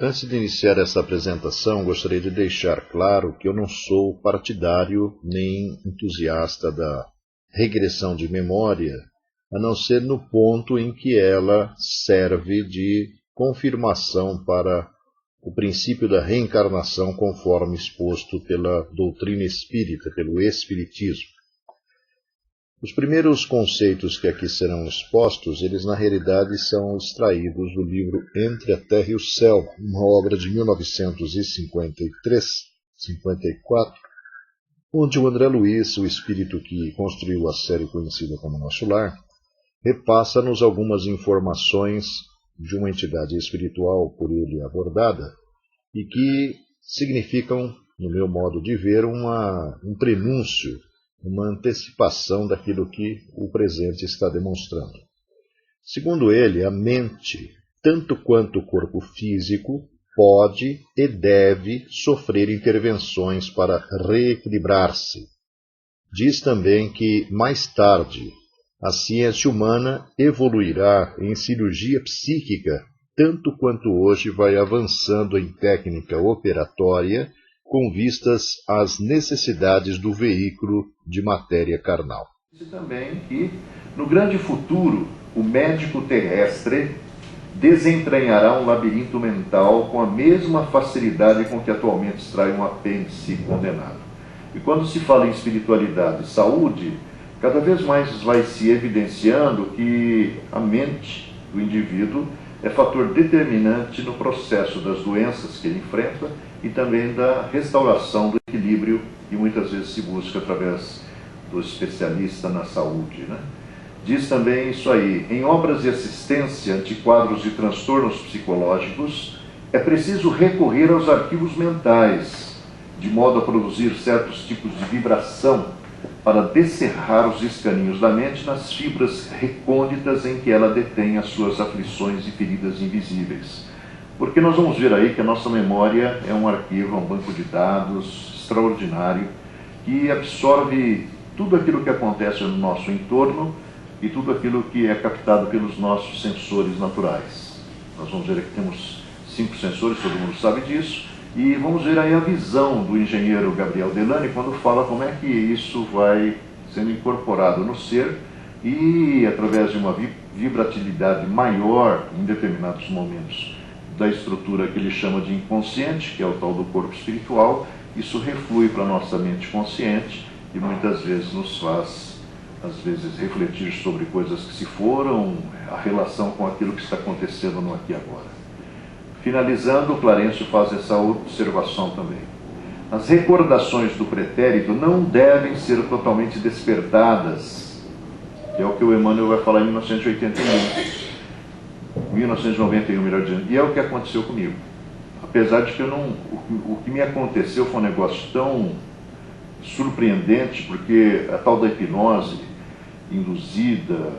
Antes de iniciar essa apresentação, gostaria de deixar claro que eu não sou partidário nem entusiasta da regressão de memória, a não ser no ponto em que ela serve de confirmação para o princípio da reencarnação conforme exposto pela doutrina espírita, pelo Espiritismo. Os primeiros conceitos que aqui serão expostos, eles na realidade são extraídos do livro Entre a Terra e o Céu, uma obra de 1953-54, onde o André Luiz, o espírito que construiu a série conhecida como Nosso Lar, repassa-nos algumas informações de uma entidade espiritual por ele abordada e que significam, no meu modo de ver, um prenúncio, uma antecipação daquilo que o presente está demonstrando. Segundo ele, a mente, tanto quanto o corpo físico, pode e deve sofrer intervenções para reequilibrar-se. Diz também que, mais tarde, a ciência humana evoluirá em cirurgia psíquica, tanto quanto hoje vai avançando em técnica operatória, com vistas às necessidades do veículo de matéria carnal. Diz também que, no grande futuro, o médico terrestre desentranhará um labirinto mental com a mesma facilidade com que atualmente extrai um apêndice condenado. E quando se fala em espiritualidade e saúde, cada vez mais vai se evidenciando que a mente do indivíduo é fator determinante no processo das doenças que ele enfrenta e também da restauração do equilíbrio que muitas vezes se busca através do especialista na saúde, né? Diz também isso aí: em obras de assistência ante quadros de transtornos psicológicos, é preciso recorrer aos arquivos mentais, de modo a produzir certos tipos de vibração para descerrar os escaninhos da mente nas fibras recônditas em que ela detém as suas aflições e feridas invisíveis. Porque nós vamos ver aí que a nossa memória é um arquivo, um banco de dados extraordinário, que absorve tudo aquilo que acontece no nosso entorno e tudo aquilo que é captado pelos nossos sensores naturais. Nós vamos ver aqui que temos 5 sensores, todo mundo sabe disso, e vamos ver aí a visão do engenheiro Gabriel Delany quando fala como é que isso vai sendo incorporado no ser e, através de uma vibratilidade maior em determinados momentos da estrutura que ele chama de inconsciente, que é o tal do corpo espiritual, isso reflui para a nossa mente consciente e muitas vezes nos faz, às vezes, refletir sobre coisas que se foram, a relação com aquilo que está acontecendo no aqui e agora. Finalizando, Clarencio faz essa observação também. As recordações do pretérito não devem ser totalmente despertadas, que é o que o Emmanuel vai falar em 1991, melhor dizendo, e é o que aconteceu comigo. Apesar de que o que me aconteceu foi um negócio tão surpreendente, porque a tal da hipnose induzida,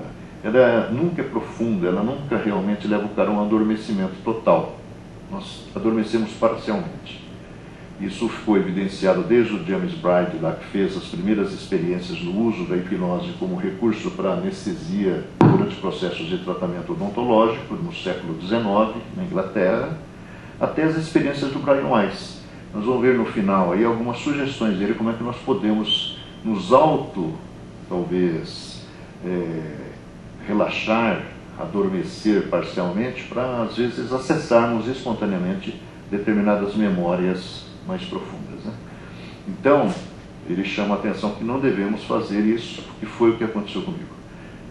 ela nunca é profunda, ela nunca realmente leva o cara a um adormecimento total. Nós adormecemos parcialmente. Isso ficou evidenciado desde o James Bride, lá que fez as primeiras experiências no uso da hipnose como recurso para anestesia durante processos de tratamento odontológico no século XIX, na Inglaterra, até as experiências do Brian Weiss. Nós vamos ver no final aí algumas sugestões dele, como é que nós podemos nos talvez, relaxar, adormecer parcialmente, para às vezes acessarmos espontaneamente determinadas memórias mais profundas, né? Então, ele chama a atenção que não devemos fazer isso, porque foi o que aconteceu comigo.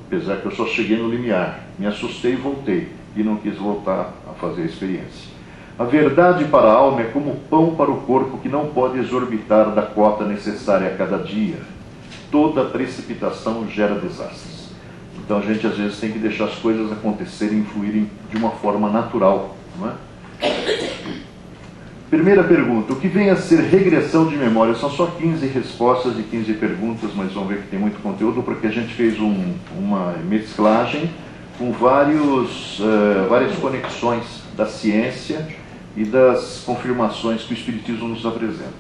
Apesar que eu só cheguei no limiar, me assustei e voltei, e não quis voltar a fazer a experiência. A verdade para a alma é como pão para o corpo, que não pode exorbitar da cota necessária a cada dia. Toda precipitação gera desastres. Então a gente às vezes tem que deixar as coisas acontecerem e fluírem de uma forma natural, não é? Primeira pergunta: o que vem a ser regressão de memória? São só 15 respostas e 15 perguntas, mas vamos ver que tem muito conteúdo, porque a gente fez uma mesclagem com várias conexões da ciência e das confirmações que o Espiritismo nos apresenta.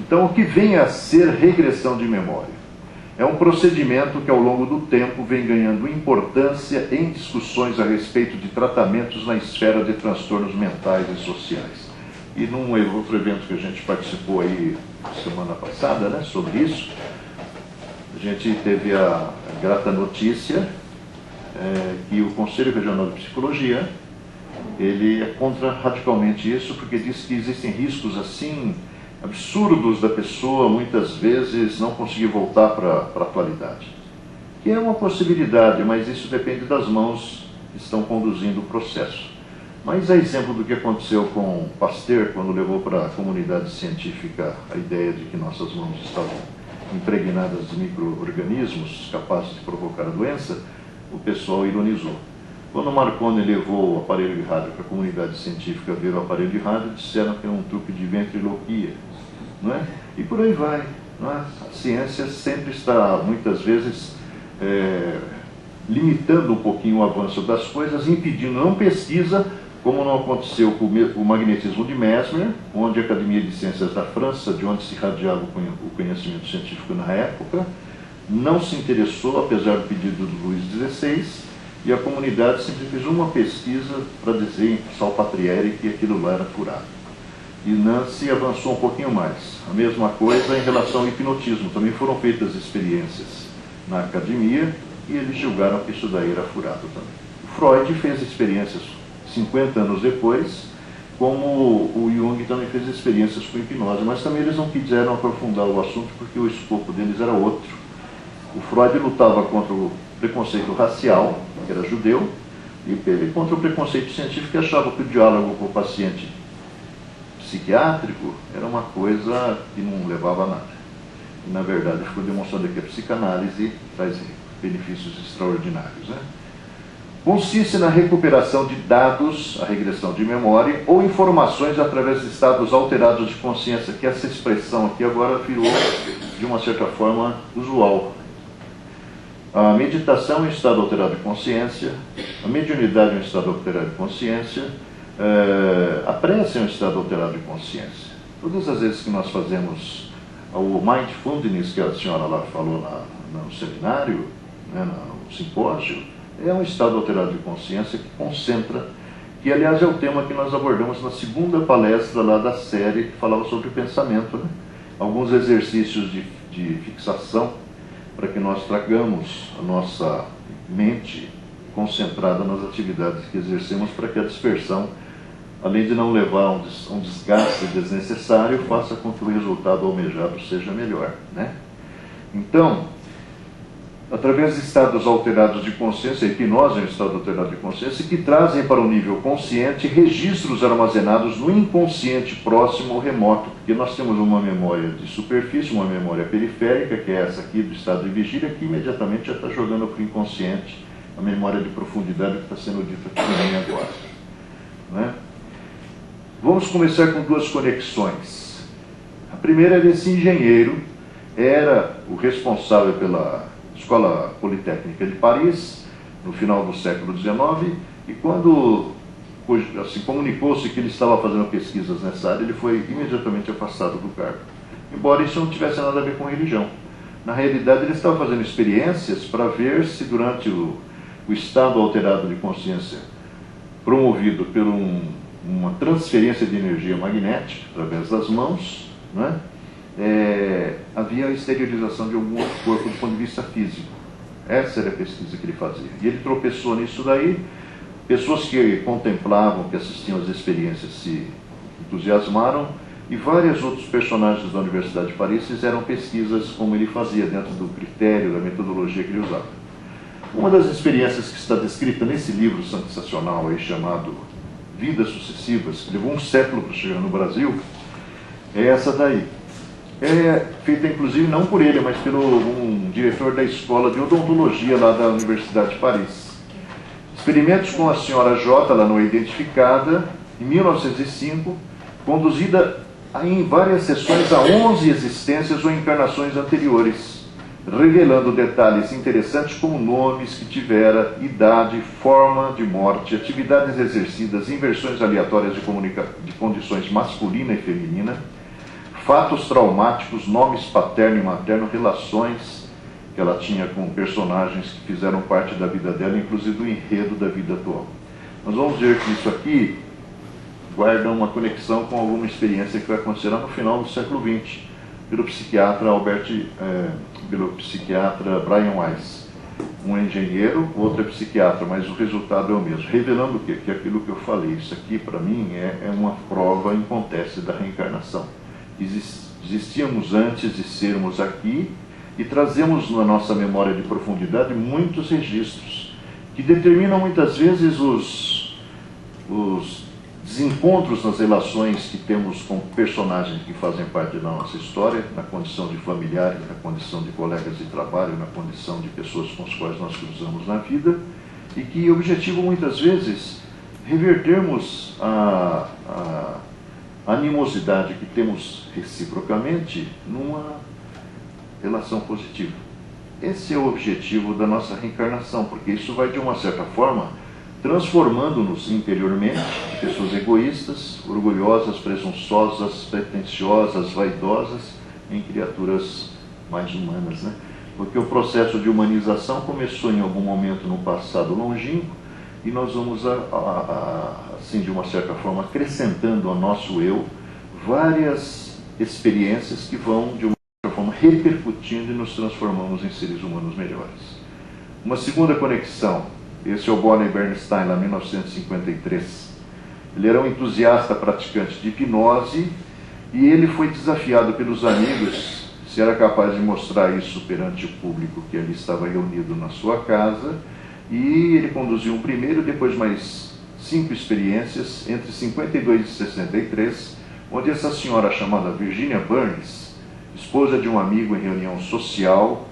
Então, o que vem a ser regressão de memória? É um procedimento que ao longo do tempo vem ganhando importância em discussões a respeito de tratamentos na esfera de transtornos mentais e sociais. E num outro evento que a gente participou aí semana passada, né, sobre isso, a gente teve a grata notícia que o Conselho Regional de Psicologia, ele é contra radicalmente isso, porque diz que existem riscos assim absurdos da pessoa muitas vezes não conseguir voltar para a atualidade. Que é uma possibilidade, mas isso depende das mãos que estão conduzindo o processo. Mas é exemplo do que aconteceu com Pasteur, quando levou para a comunidade científica a ideia de que nossas mãos estavam impregnadas de micro-organismos capazes de provocar a doença, o pessoal ironizou. Quando Marconi levou o aparelho de rádio para a comunidade científica ver o aparelho de rádio, disseram que é um truque de ventriloquia, não é? E por aí vai, não é? A ciência sempre está, muitas vezes, limitando um pouquinho o avanço das coisas, impedindo não pesquisa, como não aconteceu com o magnetismo de Mesmer, onde a Academia de Ciências da França, de onde se irradiava o conhecimento científico na época, não se interessou, apesar do pedido do Luís XVI, e a comunidade sempre fez uma pesquisa para dizer em Salpatrieri que aquilo lá era furado. E Nancy avançou um pouquinho mais. A mesma coisa em relação ao hipnotismo. Também foram feitas experiências na academia e eles julgaram que isso daí era furado também. O Freud fez experiências 50 anos depois, como o Jung também fez experiências com hipnose, mas também eles não quiseram aprofundar o assunto porque o escopo deles era outro. O Freud lutava contra o preconceito racial, que era judeu, e ele contra o preconceito científico, que achava que o diálogo com o paciente psiquiátrico era uma coisa que não levava a nada. E, na verdade, ficou demonstrado que a psicanálise traz benefícios extraordinários, né? Consiste na recuperação de dados, a regressão de memória, ou informações através de estados alterados de consciência, que essa expressão aqui agora virou, de uma certa forma, usual. A meditação é um estado alterado de consciência, a mediunidade é um estado alterado de consciência, a prece é um estado alterado de consciência. Todas as vezes que nós fazemos o mindfulness, que a senhora lá falou no seminário, né, no simpósio, é um estado alterado de consciência que concentra, que aliás é o tema que nós abordamos na segunda palestra lá da série que falava sobre pensamento, né? Alguns exercícios de fixação para que nós tragamos a nossa mente concentrada nas atividades que exercemos, para que a dispersão, além de não levar a um desgaste desnecessário, faça com que o resultado almejado seja melhor, né? Então, através de estados alterados de consciência, a hipnose é um estado alterado de consciência, que trazem para o nível consciente registros armazenados no inconsciente próximo ou remoto, porque nós temos uma memória de superfície, uma memória periférica, que é essa aqui do estado de vigília, que imediatamente já está jogando para o inconsciente a memória de profundidade que está sendo dita aqui também agora, né? Vamos começar com duas conexões. A primeira é desse engenheiro, era o responsável pela Escola Politécnica de Paris, no final do século XIX, e quando assim, comunicou-se que ele estava fazendo pesquisas nessa área, ele foi imediatamente afastado do cargo. Embora isso não tivesse nada a ver com religião. Na realidade, ele estava fazendo experiências para ver se durante o estado alterado de consciência promovido por uma transferência de energia magnética através das mãos, né, havia a esterilização de algum outro corpo do ponto de vista físico. Essa era a pesquisa que ele fazia. E ele tropeçou nisso daí. Pessoas que contemplavam, que assistiam às experiências se entusiasmaram, e vários outros personagens da Universidade de Paris fizeram pesquisas como ele fazia, dentro do critério, da metodologia que ele usava. Uma das experiências que está descrita nesse livro sensacional aí, chamado Vidas Sucessivas, que levou um século para chegar no Brasil, é essa daí. É feita inclusive não por ele, mas pelo um diretor da escola de odontologia lá da Universidade de Paris. Experimentos com a senhora J, ela não é identificada, em 1905, conduzida em várias sessões a 11 existências ou encarnações anteriores, revelando detalhes interessantes como nomes que tivera, idade, forma de morte, atividades exercidas, inversões aleatórias de condições masculina e feminina, fatos traumáticos, nomes paterno e materno, relações que ela tinha com personagens que fizeram parte da vida dela, inclusive do enredo da vida atual. Nós vamos ver que isso aqui guarda uma conexão com alguma experiência que vai acontecer lá no final do século XX, pelo psiquiatra Brian Weiss. Um é engenheiro, o outro é psiquiatra, mas o resultado é o mesmo. Revelando o quê? Que aquilo que eu falei, isso aqui para mim é uma prova inconteste da reencarnação. Existíamos antes de sermos aqui e trazemos na nossa memória de profundidade muitos registros que determinam muitas vezes os desencontros nas relações que temos com personagens que fazem parte da nossa história, na condição de familiares, na condição de colegas de trabalho, na condição de pessoas com as quais nós cruzamos na vida, e que objetivam muitas vezes revertermos a animosidade que temos reciprocamente numa relação positiva. Esse é o objetivo da nossa reencarnação, porque isso vai, de uma certa forma, transformando-nos interiormente de pessoas egoístas, orgulhosas, presunçosas, pretensiosas, vaidosas, em criaturas mais humanas, né? Porque o processo de humanização começou em algum momento no passado longínquo e nós vamos, assim, de uma certa forma, acrescentando ao nosso eu várias experiências que vão, de uma certa forma, repercutindo e nos transformamos em seres humanos melhores. Uma segunda conexão. Esse é o Bonnie Bernstein, lá em 1953. Ele era um entusiasta praticante de hipnose e ele foi desafiado pelos amigos se era capaz de mostrar isso perante o público que ali estava reunido na sua casa. E ele conduziu um primeiro, depois mais 5 experiências, entre 52 e 63, onde essa senhora chamada Virginia Burns, esposa de um amigo em reunião social,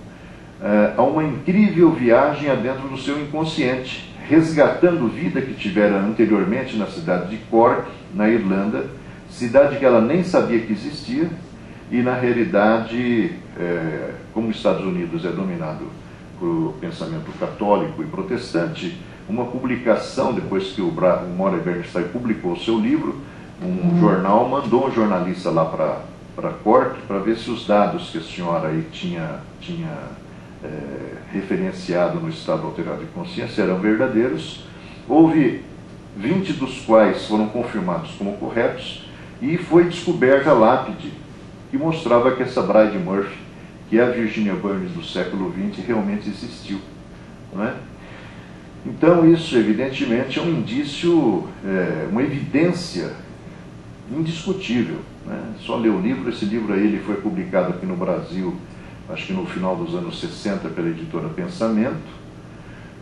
a uma incrível viagem adentro do seu inconsciente, resgatando vida que tivera anteriormente na cidade de Cork, na Irlanda, cidade que ela nem sabia que existia, e na realidade, como os Estados Unidos é dominado por pensamento católico e protestante, uma publicação, depois que o Bonnie Bernstein publicou o seu livro, um jornal mandou um jornalista lá para Cork para ver se os dados que a senhora aí tinha referenciado no estado alterado de consciência eram verdadeiros. Houve 20 dos quais foram confirmados como corretos e foi descoberta a lápide que mostrava que essa Bride Murphy, que é a Virginia Burns do século XX, realmente existiu, não é? Então isso evidentemente é um indício, uma evidência indiscutível, né? Só ler o livro. Esse livro aí ele foi publicado aqui no Brasil, acho que no final dos anos 60, pela editora Pensamento,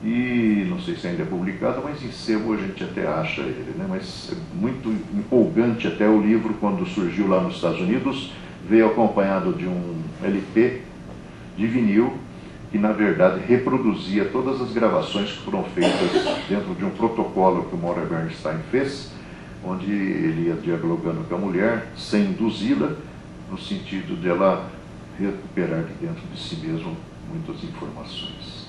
e não sei se ainda é publicado, mas em sebo a gente até acha ele, né? Mas é muito empolgante até o livro. Quando surgiu lá nos Estados Unidos, veio acompanhado de um LP de vinil, que na verdade reproduzia todas as gravações que foram feitas dentro de um protocolo que o Bonnie Bernstein fez, onde ele ia dialogando com a mulher, sem induzi-la, no sentido de ela recuperar de dentro de si mesmo muitas informações.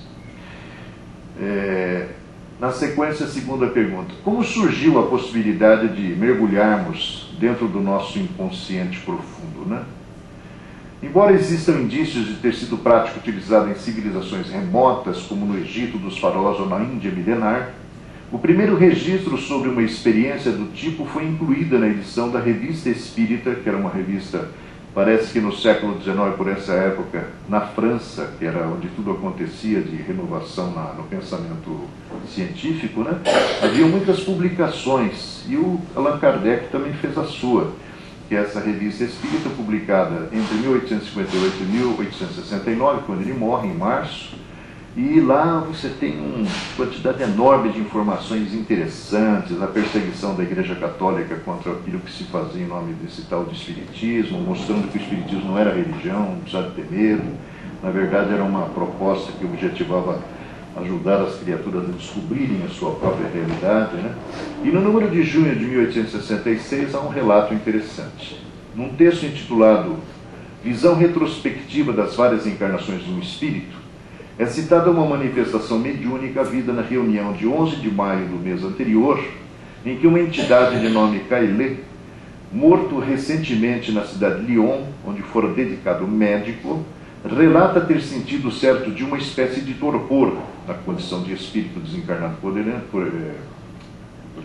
Na sequência, a segunda pergunta: como surgiu a possibilidade de mergulharmos dentro do nosso inconsciente profundo, né? Embora existam indícios de ter sido prática utilizada em civilizações remotas, como no Egito dos faraós ou na Índia milenar, o primeiro registro sobre uma experiência do tipo foi incluída na edição da Revista Espírita, que era uma revista, parece que no século XIX, por essa época, na França, que era onde tudo acontecia de renovação no pensamento científico, né? Havia muitas publicações, e o Allan Kardec também fez a sua, que é essa Revista Espírita, publicada entre 1858 e 1869, quando ele morre, em março. E lá você tem uma quantidade enorme de informações interessantes, a perseguição da Igreja Católica contra aquilo que se fazia em nome desse tal de Espiritismo, mostrando que o Espiritismo não era religião, não precisava ter medo. Na verdade, era uma proposta que objetivava ajudar as criaturas a descobrirem a sua própria realidade, né? E no número de junho de 1866 há um relato interessante. Num texto intitulado Visão Retrospectiva das Várias Encarnações do Espírito, é citada uma manifestação mediúnica havida na reunião de 11 de maio do mês anterior, em que uma entidade de nome Caillet, morto recentemente na cidade de Lyon, onde fora dedicado médico, relata ter sentido certo de uma espécie de torpor na condição de espírito desencarnado, por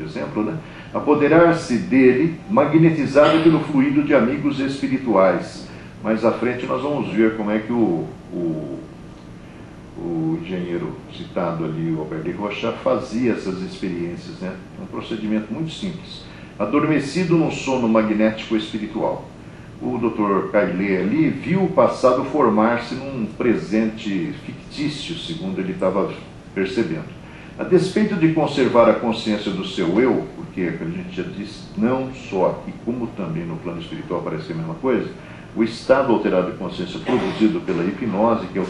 exemplo, né? Apoderar-se dele, magnetizado pelo fluido de amigos espirituais. Mais à frente nós vamos ver como é que o engenheiro citado ali, o Albert de Rochat, fazia essas experiências, né? É um procedimento muito simples. Adormecido num sono magnético espiritual. O Dr. Caillet ali viu o passado formar-se num presente fictício, segundo ele estava percebendo. A despeito de conservar a consciência do seu eu, porque a gente já disse, não só aqui, como também no plano espiritual parece a mesma coisa, o estado alterado de consciência produzido pela hipnose, que é o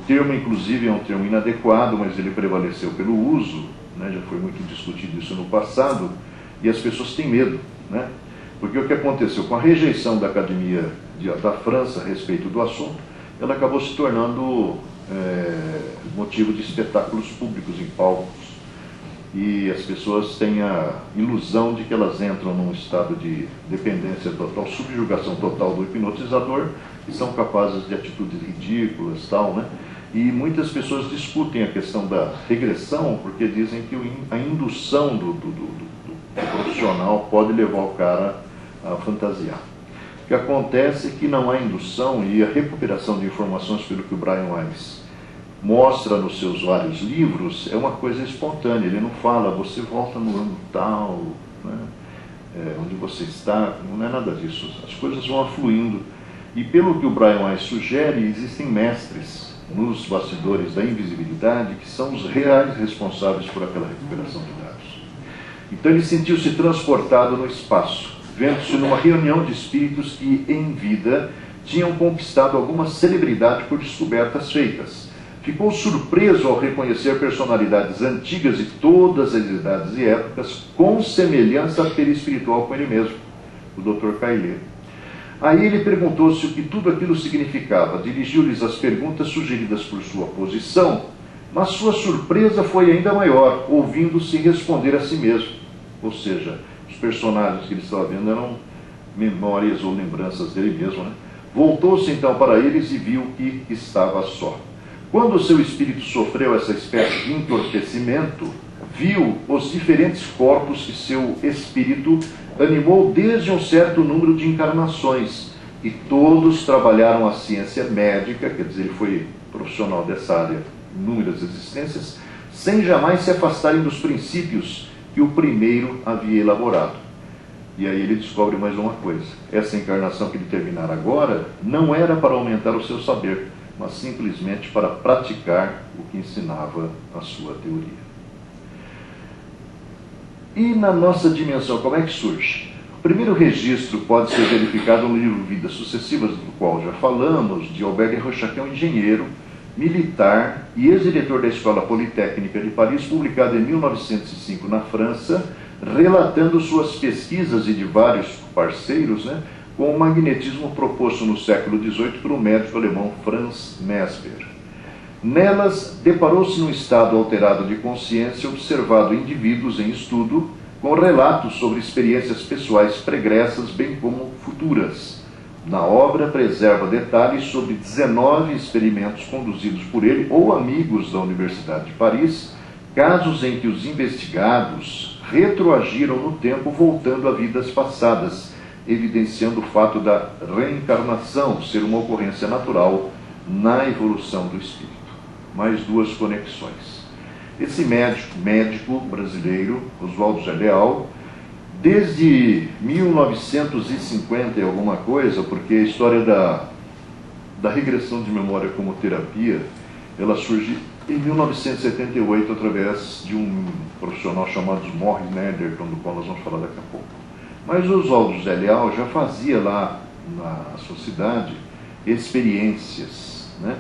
termo inclusive é um termo inadequado, mas ele prevaleceu pelo uso, né, já foi muito discutido isso no passado, e as pessoas têm medo, né? Porque o que aconteceu com a rejeição da Academia da França a respeito do assunto, ela acabou se tornando motivo de espetáculos públicos em palcos. E as pessoas têm a ilusão de que elas entram num estado de dependência total, subjugação total do hipnotizador, e são capazes de atitudes ridículas, tal, né? E muitas pessoas discutem a questão da regressão, porque dizem que a indução do profissional pode levar o cara a fantasiar. O que acontece é que não há indução, e a recuperação de informações, pelo que o Brian Weiss mostra nos seus vários livros, é uma coisa espontânea. Ele não fala, você volta no ano tal, né? Onde você está, não é nada disso. As coisas vão afluindo. E pelo que o Brian Weiss sugere, existem mestres nos bastidores da invisibilidade que são os reais responsáveis por aquela recuperação de dados. Então ele sentiu-se transportado no espaço, vendo-se numa reunião de espíritos que, em vida, tinham conquistado alguma celebridade por descobertas feitas. Ficou surpreso ao reconhecer personalidades antigas de todas as idades e épocas, com semelhança perispiritual com ele mesmo, o Dr. Caillet. Aí ele perguntou-se o que tudo aquilo significava, dirigiu-lhes as perguntas sugeridas por sua posição, mas sua surpresa foi ainda maior, ouvindo-se responder a si mesmo. Ou seja, os personagens que ele estava vendo eram memórias ou lembranças dele mesmo, né? Voltou-se então para eles e viu que estava só. Quando o seu espírito sofreu essa espécie de entorpecimento, viu os diferentes corpos que seu espírito animou desde um certo número de encarnações, e todos trabalharam a ciência médica, quer dizer, ele foi profissional dessa área, inúmeras existências, sem jamais se afastarem dos princípios que o primeiro havia elaborado. E aí ele descobre mais uma coisa: essa encarnação que ele terminar agora não era para aumentar o seu saber, mas simplesmente para praticar o que ensinava a sua teoria. E na nossa dimensão, como é que surge? O primeiro registro pode ser verificado no livro Vidas Sucessivas, do qual já falamos, de Albert de Rochat, que é um engenheiro militar e ex-diretor da Escola Politécnica de Paris, publicado em 1905 na França, relatando suas pesquisas e de vários parceiros, né, com o magnetismo proposto no século XVIII pelo médico alemão Franz Mesmer. Nelas, deparou-se num estado alterado de consciência observado indivíduos em estudo, com relatos sobre experiências pessoais pregressas, bem como futuras. Na obra, preserva detalhes sobre 19 experimentos conduzidos por ele ou amigos da Universidade de Paris, casos em que os investigados retroagiram no tempo, voltando a vidas passadas, evidenciando o fato da reencarnação ser uma ocorrência natural na evolução do espírito. Mais duas conexões. Esse médico brasileiro, Oswaldo Zé Leal, desde 1950 e alguma coisa, porque a história da regressão de memória como terapia, ela surge em 1978 através de um profissional chamado Morris Nederton, do qual nós vamos falar daqui a pouco. Mas o Oswaldo Zé Leal já fazia lá na sociedade experiências, né?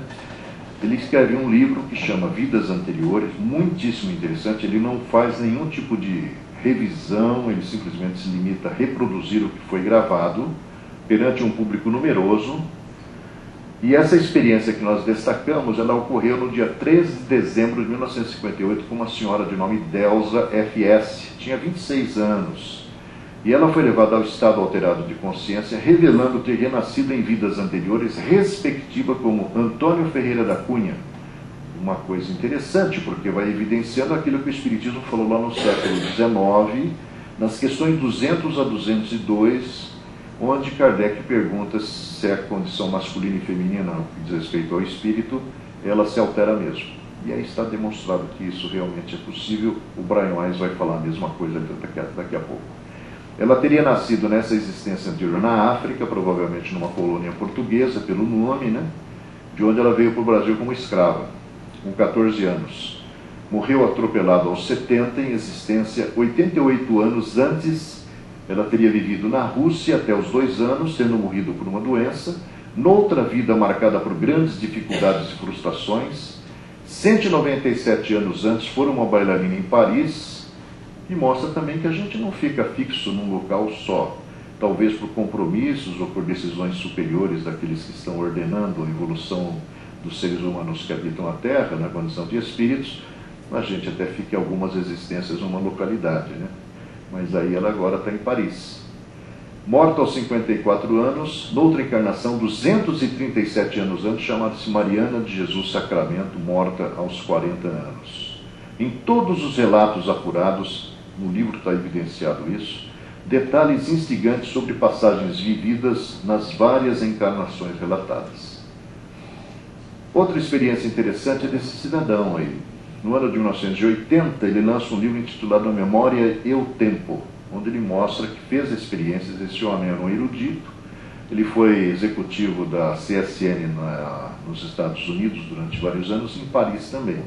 Ele escreve um livro que chama Vidas Anteriores, muitíssimo interessante. Ele não faz nenhum tipo de revisão, ele simplesmente se limita a reproduzir o que foi gravado perante um público numeroso. E essa experiência que nós destacamos, ela ocorreu no dia 13 de dezembro de 1958 com uma senhora de nome Delza F.S. Tinha 26 anos. E ela foi levada ao estado alterado de consciência, revelando ter renascido em vidas anteriores, respectiva como Antônio Ferreira da Cunha. Uma coisa interessante, porque vai evidenciando aquilo que o Espiritismo falou lá no século XIX, nas questões 200 a 202, onde Kardec pergunta se a condição masculina e feminina, no que diz respeito ao espírito, ela se altera mesmo. E aí está demonstrado que isso realmente é possível. O Brian Weiss vai falar a mesma coisa daqui a pouco. Ela teria nascido nessa existência anterior na África, provavelmente numa colônia portuguesa, pelo nome, né? De onde ela veio para o Brasil como escrava, com 14 anos. Morreu atropelada aos 70, em existência 88 anos antes. Ela teria vivido na Rússia até os 2 anos, tendo morrido por uma doença. Noutra vida marcada por grandes dificuldades e frustrações. 197 anos antes, foi uma bailarina em Paris. E mostra também que a gente não fica fixo num local só, talvez por compromissos ou por decisões superiores daqueles que estão ordenando a evolução dos seres humanos que habitam a Terra, na condição de espíritos, a gente até fica algumas existências numa localidade, né? Mas aí ela agora está em Paris. Morta aos 54 anos, noutra encarnação, 237 anos antes, chamada-se Mariana de Jesus Sacramento, morta aos 40 anos. Em todos os relatos apurados, no livro está evidenciado isso, detalhes instigantes sobre passagens vividas nas várias encarnações relatadas. Outra experiência interessante é desse cidadão aí. No ano de 1980, ele lança um livro intitulado A Memória e o Tempo, onde ele mostra que fez experiências. Esse homem era um erudito, ele foi executivo da CSN nos Estados Unidos durante vários anos, em Paris também.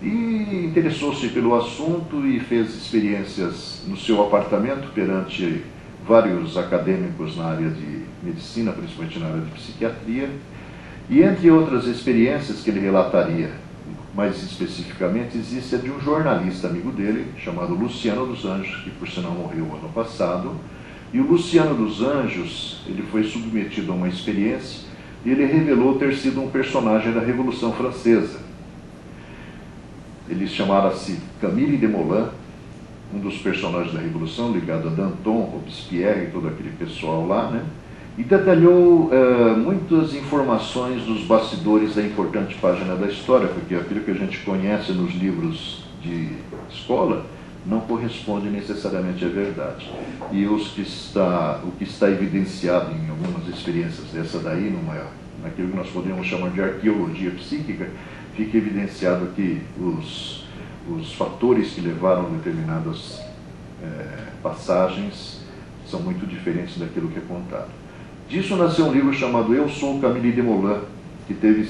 E interessou-se pelo assunto e fez experiências no seu apartamento perante vários acadêmicos na área de medicina, principalmente na área de psiquiatria. E entre outras experiências que ele relataria, mais especificamente, existe a de um jornalista amigo dele, chamado Luciano dos Anjos, que por sinal morreu ano passado. E o Luciano dos Anjos, ele foi submetido a uma experiência e ele revelou ter sido um personagem da Revolução Francesa. Ele chamara-se Camille Desmoulins, um dos personagens da Revolução, ligado a Danton, Robespierre e todo aquele pessoal lá, né? E detalhou muitas informações dos bastidores da importante página da história, porque aquilo que a gente conhece nos livros de escola não corresponde necessariamente à verdade. E o que está evidenciado em algumas experiências dessa daí, naquilo que nós podemos chamar de arqueologia psíquica, fica evidenciado que os fatores que levaram determinadas passagens são muito diferentes daquilo que é contado. Disso nasceu um livro chamado Eu Sou Camille Desmoulins, que teve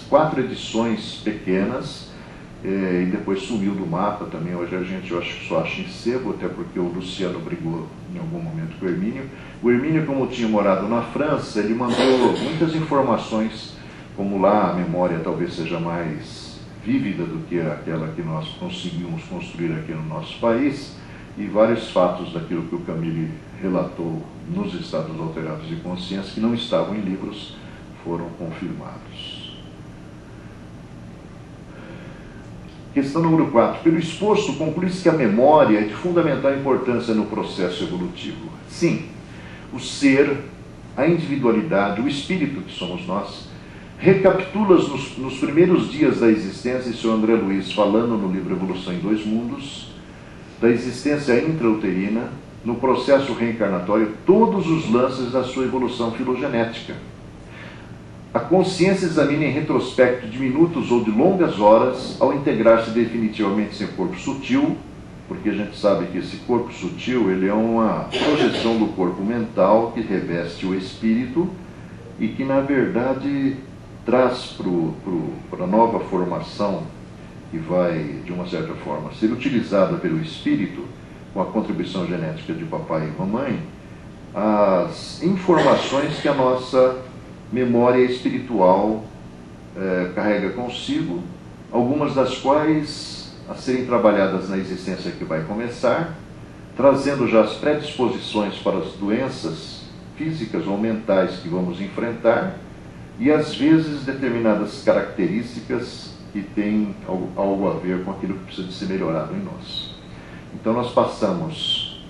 4 edições pequenas e depois sumiu do mapa também. Hoje a gente, eu acho que só acha em sebo, até porque o Luciano brigou em algum momento com o Hermínio. O Hermínio, como tinha morado na França, ele mandou muitas informações, como lá a memória talvez seja mais vívida do que aquela que nós conseguimos construir aqui no nosso país, e vários fatos daquilo que o Camille relatou nos estados alterados de consciência, que não estavam em livros, foram confirmados. Questão número 4. Pelo exposto, conclui-se que a memória é de fundamental importância no processo evolutivo. Sim, o ser, a individualidade, o espírito que somos nós, recapitula nos primeiros dias da existência, e o Sr. André Luiz, falando no livro Evolução em Dois Mundos, da existência intrauterina, no processo reencarnatório, todos os lances da sua evolução filogenética. A consciência examina em retrospecto de minutos ou de longas horas, ao integrar-se definitivamente em seu corpo sutil, porque a gente sabe que esse corpo sutil ele é uma projeção do corpo mental que reveste o espírito e que, na verdade, traz para a nova formação, que vai, de uma certa forma, ser utilizada pelo espírito, com a contribuição genética de papai e mamãe, as informações que a nossa memória espiritual carrega consigo, algumas das quais a serem trabalhadas na existência que vai começar, trazendo já as predisposições para as doenças físicas ou mentais que vamos enfrentar, e às vezes determinadas características que têm algo a ver com aquilo que precisa de ser melhorado em nós. Então nós passamos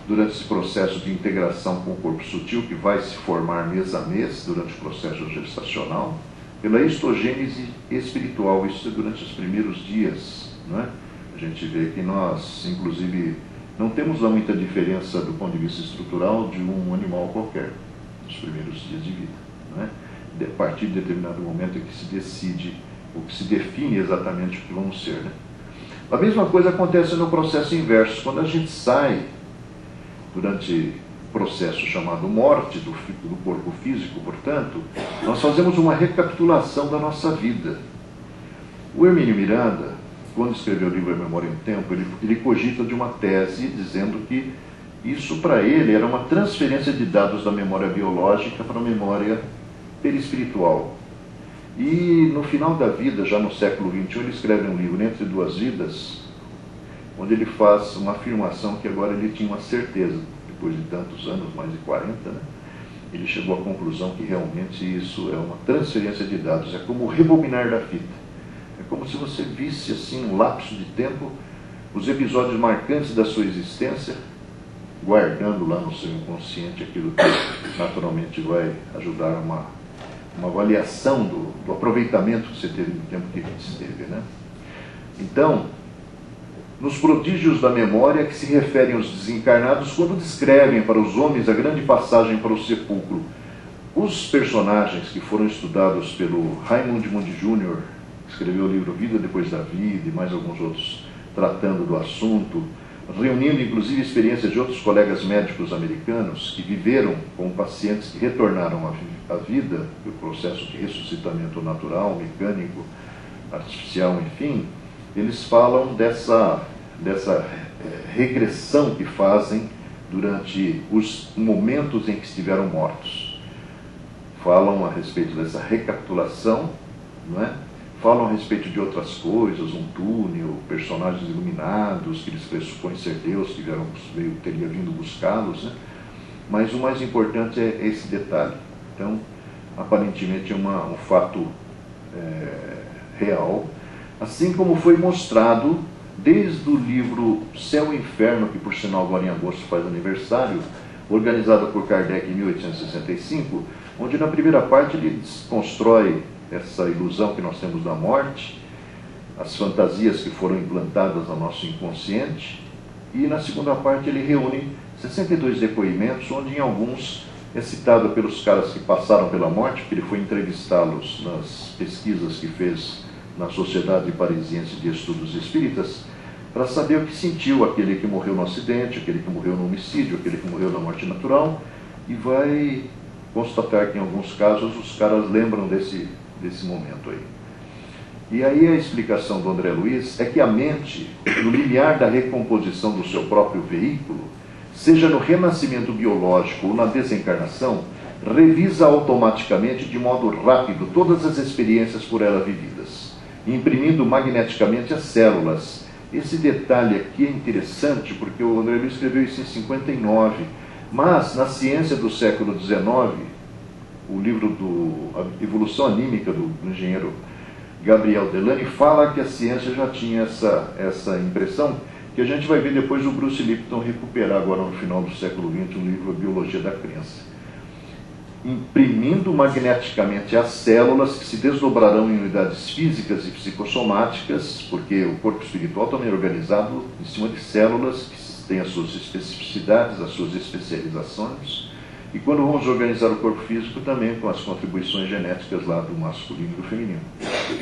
durante esse processo de integração com o corpo sutil, que vai se formar mês a mês durante o processo gestacional, pela histogênese espiritual, isso é durante os primeiros dias, não é? A gente vê que nós, inclusive, não temos lá muita diferença do ponto de vista estrutural de um animal qualquer, nos primeiros dias de vida, não é? A partir de determinado momento é que se decide, ou que se define exatamente o que vamos ser, né? A mesma coisa acontece no processo inverso. Quando a gente sai, durante o processo chamado morte do corpo físico, portanto, nós fazemos uma recapitulação da nossa vida. O Hermínio Miranda, quando escreveu o livro A Memória em Tempo, ele cogita de uma tese dizendo que isso para ele era uma transferência de dados da memória biológica para a memória perispiritual. E no final da vida, já no século XXI, ele escreve um livro, Entre Duas Vidas, onde ele faz uma afirmação que agora ele tinha uma certeza, depois de tantos anos, mais de 40, né? Ele chegou à conclusão que realmente isso é uma transferência de dados, é como o rebobinar da fita. É como se você visse assim, um lapso de tempo, os episódios marcantes da sua existência, guardando lá no seu inconsciente aquilo que naturalmente vai ajudar uma avaliação do aproveitamento que você teve no tempo que esteve, né? Então, nos prodígios da memória que se referem aos desencarnados, quando descrevem para os homens a grande passagem para o sepulcro, os personagens que foram estudados pelo Raymond Moody Jr., que escreveu o livro Vida Depois da Vida, e mais alguns outros tratando do assunto, reunindo inclusive experiências de outros colegas médicos americanos que viveram com pacientes que retornaram à vida, pelo processo de ressuscitamento natural, mecânico, artificial, enfim, eles falam dessa regressão que fazem durante os momentos em que estiveram mortos. Falam a respeito dessa recapitulação, não é? Falam a respeito de outras coisas, um túnel, personagens iluminados, que eles pressupõem ser Deus, que teria vindo buscá-los, né? Mas o mais importante é esse detalhe. Então, aparentemente é um fato real, assim como foi mostrado desde o livro Céu e Inferno, que por sinal agora em agosto faz aniversário, organizado por Kardec em 1865, onde na primeira parte ele desconstrói essa ilusão que nós temos da morte, as fantasias que foram implantadas no nosso inconsciente, e na segunda parte ele reúne 62 depoimentos, onde em alguns é citado pelos caras que passaram pela morte, porque ele foi entrevistá-los nas pesquisas que fez na Sociedade Parisiense de Estudos Espíritas, para saber o que sentiu aquele que morreu no acidente, aquele que morreu no homicídio, aquele que morreu na morte natural, e vai constatar que em alguns casos os caras lembram desse momento aí. E aí a explicação do André Luiz é que a mente, no limiar da recomposição do seu próprio veículo, seja no renascimento biológico ou na desencarnação, revisa automaticamente de modo rápido todas as experiências por ela vividas, imprimindo magneticamente as células. Esse detalhe aqui é interessante porque o André Luiz escreveu isso em 59, mas na ciência do século XIX, o livro A Evolução Anímica do engenheiro Gabriel Delany fala que a ciência já tinha essa impressão, que a gente vai ver depois o Bruce Lipton recuperar agora no final do século XX, um livro A Biologia da Crença. Imprimindo magneticamente as células que se desdobrarão em unidades físicas e psicossomáticas, porque o corpo espiritual também é organizado em cima de células que têm as suas especificidades, as suas especializações, e quando vamos organizar o corpo físico também com as contribuições genéticas lá do masculino e do feminino.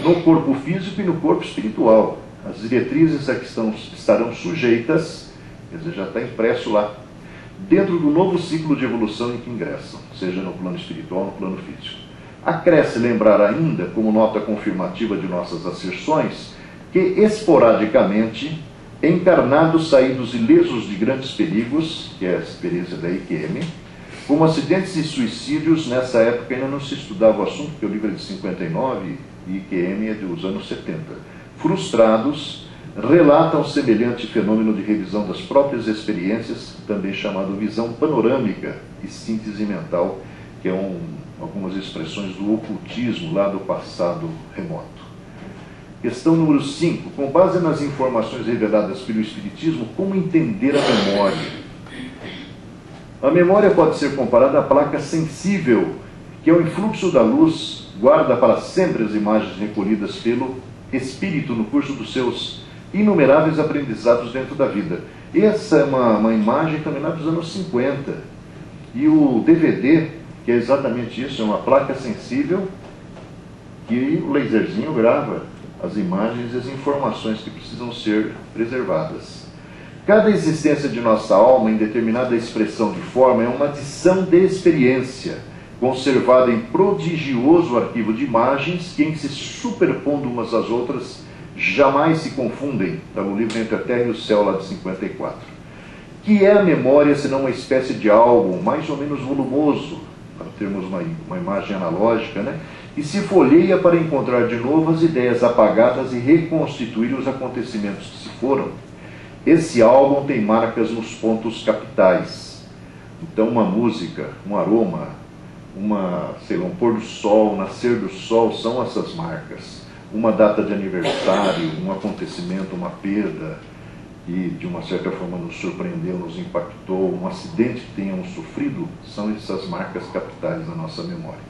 No corpo físico e no corpo espiritual, as diretrizes a que estarão sujeitas, quer dizer, já está impresso lá, dentro do novo ciclo de evolução em que ingressam, seja no plano espiritual ou no plano físico. Acresce lembrar ainda, como nota confirmativa de nossas asserções, que esporadicamente, encarnados saídos ilesos de grandes perigos, que é a experiência da IQM, como acidentes e suicídios, nessa época ainda não se estudava o assunto, porque o livro é de 59 e IQM é dos anos 70. Frustrados, relatam semelhante fenômeno de revisão das próprias experiências, também chamado visão panorâmica e síntese mental, que é algumas expressões do ocultismo lá do passado remoto. Questão número 5. Com base nas informações reveladas pelo Espiritismo, como entender a memória? A memória pode ser comparada à placa sensível, que ao influxo da luz guarda para sempre as imagens recolhidas pelo espírito no curso dos seus inumeráveis aprendizados dentro da vida. Essa é uma imagem também lá dos anos 50. E o DVD, que é exatamente isso, é uma placa sensível que o laserzinho grava as imagens e as informações que precisam ser preservadas. Cada existência de nossa alma em determinada expressão de forma é uma adição de experiência, conservada em prodigioso arquivo de imagens que, em se superpondo umas às outras, jamais se confundem. Está no livro Entre a Terra e o Céu, lá de 54. Que é a memória, senão uma espécie de álbum mais ou menos volumoso, para termos uma imagem analógica, né? E se folheia para encontrar de novo as ideias apagadas e reconstituir os acontecimentos que se foram. Esse álbum tem marcas nos pontos capitais. Então, uma música, um aroma, um pôr do sol, um nascer do sol, são essas marcas. Uma data de aniversário, um acontecimento, uma perda, que de uma certa forma nos surpreendeu, nos impactou, um acidente que tenhamos sofrido, são essas marcas capitais da nossa memória.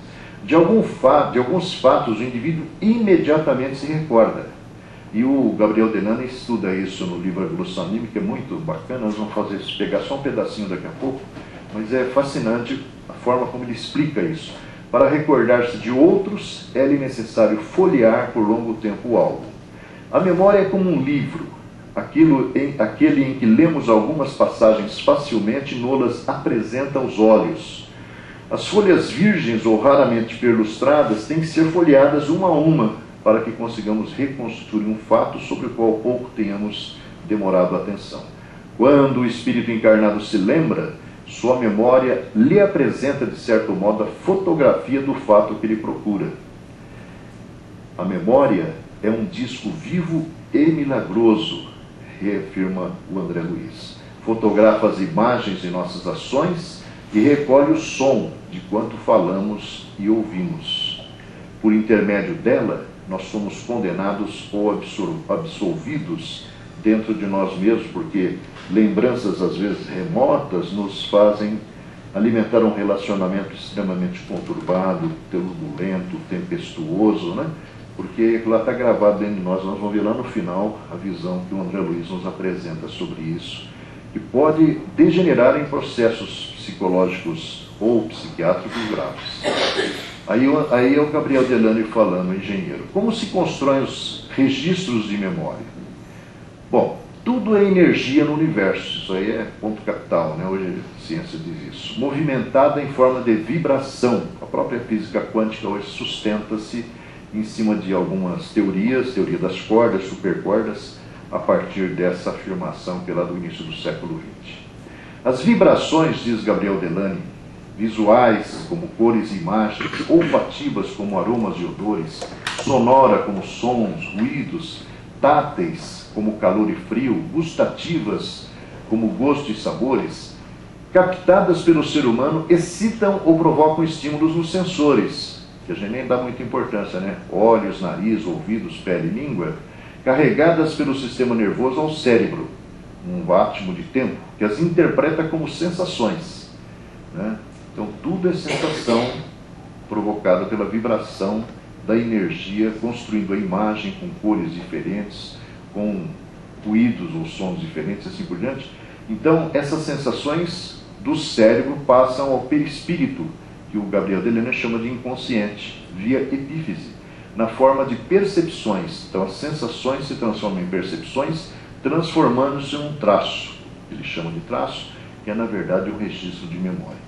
De alguns fatos, o indivíduo imediatamente se recorda. E o Gabriel Delany estuda isso no livro Evolução Anímica, é muito bacana. Nós vamos pegar só um pedacinho daqui a pouco, mas é fascinante a forma como ele explica isso. Para recordar-se de outros, é-lhe necessário folhear por longo tempo o álbum. A memória é como um livro, aquele em que lemos algumas passagens facilmente, nolas apresenta aos olhos. As folhas virgens ou raramente perlustradas têm que ser folheadas uma a uma, para que consigamos reconstruir um fato sobre o qual pouco tenhamos demorado atenção. Quando o espírito encarnado se lembra, sua memória lhe apresenta, de certo modo, a fotografia do fato que ele procura. A memória é um disco vivo e milagroso, reafirma o André Luiz. Fotografa as imagens de nossas ações e recolhe o som de quanto falamos e ouvimos. Por intermédio dela, nós somos condenados ou absolvidos dentro de nós mesmos, porque lembranças, às vezes remotas, nos fazem alimentar um relacionamento extremamente conturbado, turbulento, tempestuoso, né? Porque lá está gravado dentro de nós. Nós vamos ver lá no final a visão que o André Luiz nos apresenta sobre isso, que pode degenerar em processos psicológicos ou psiquiátricos graves. Aí é o Gabriel Delany falando, engenheiro. Como se constroem os registros de memória? Bom, tudo é energia no universo. Isso aí é ponto capital, né? Hoje a ciência diz isso. Movimentada em forma de vibração. A própria física quântica hoje sustenta-se em cima de algumas teorias, teoria das cordas, supercordas, a partir dessa afirmação que é lá do início do século XX. As vibrações, diz Gabriel Delany, visuais, como cores e imagens, olfativas, como aromas e odores, sonora, como sons, ruídos, táteis, como calor e frio, gustativas, como gosto e sabores, captadas pelo ser humano, excitam ou provocam estímulos nos sensores, que a gente nem dá muita importância, né? Olhos, nariz, ouvidos, pele e língua, carregadas pelo sistema nervoso ao cérebro, um átimo de tempo, que as interpreta como sensações, né? Então, tudo é sensação provocada pela vibração da energia, construindo a imagem com cores diferentes, com ruídos ou sons diferentes, assim por diante. Então, essas sensações do cérebro passam ao perispírito, que o Gabriel Delany chama de inconsciente, via epífise, na forma de percepções. Então, as sensações se transformam em percepções, transformando-se em um traço. Ele chama de traço, que é, na verdade, um registro de memória.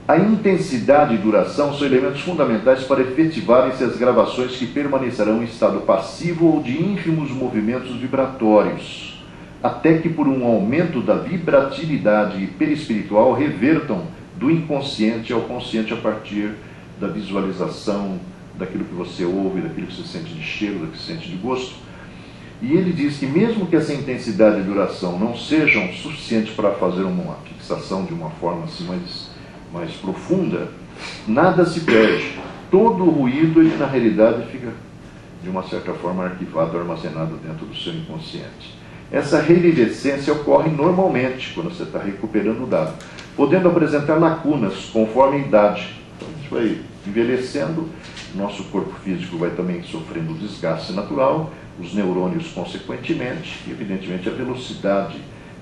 A intensidade e duração são elementos fundamentais para efetivarem-se as gravações que permanecerão em estado passivo ou de ínfimos movimentos vibratórios, até que por um aumento da vibratividade perispiritual revertam do inconsciente ao consciente a partir da visualização daquilo que você ouve, daquilo que você sente de cheiro, daquilo que você sente de gosto. E ele diz que mesmo que essa intensidade e duração não sejam suficientes para fazer uma fixação de uma forma assim mais profunda, nada se perde. Todo o ruído, ele na realidade fica, de uma certa forma, arquivado, armazenado dentro do seu inconsciente. Essa reviviscência ocorre normalmente quando você está recuperando o dado, podendo apresentar lacunas conforme a idade. Então, a gente vai envelhecendo, nosso corpo físico vai também sofrendo desgaste natural, os neurônios consequentemente, e evidentemente a velocidade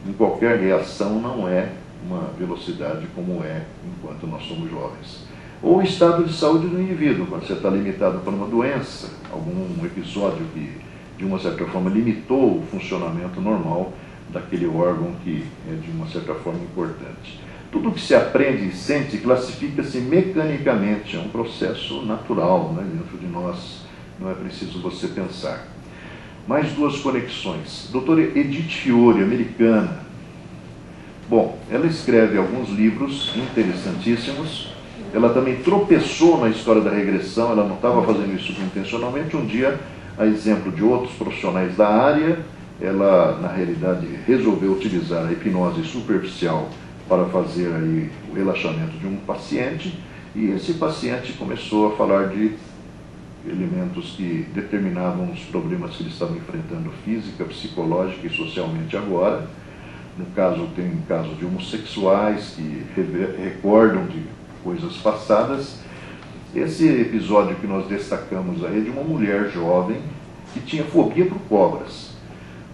em qualquer reação não é uma velocidade como é enquanto nós somos jovens. Ou o estado de saúde do indivíduo, quando você está limitado por uma doença, algum episódio que, de uma certa forma, limitou o funcionamento normal daquele órgão que é, de uma certa forma, importante. Tudo que se aprende e sente classifica-se mecanicamente, é um processo natural, né, dentro de nós, não é preciso você pensar. Mais duas conexões. Doutora Edith Fiore, americana. Bom, ela escreve alguns livros interessantíssimos. Ela também tropeçou na história da regressão, ela não estava fazendo isso intencionalmente. Um dia, a exemplo de outros profissionais da área, ela, na realidade, resolveu utilizar a hipnose superficial para fazer aí o relaxamento de um paciente, e esse paciente começou a falar de elementos que determinavam os problemas que ele estava enfrentando física, psicológica e socialmente agora. No caso, tem casos de homossexuais que recordam de coisas passadas. Esse episódio que nós destacamos aí é de uma mulher jovem que tinha fobia por cobras.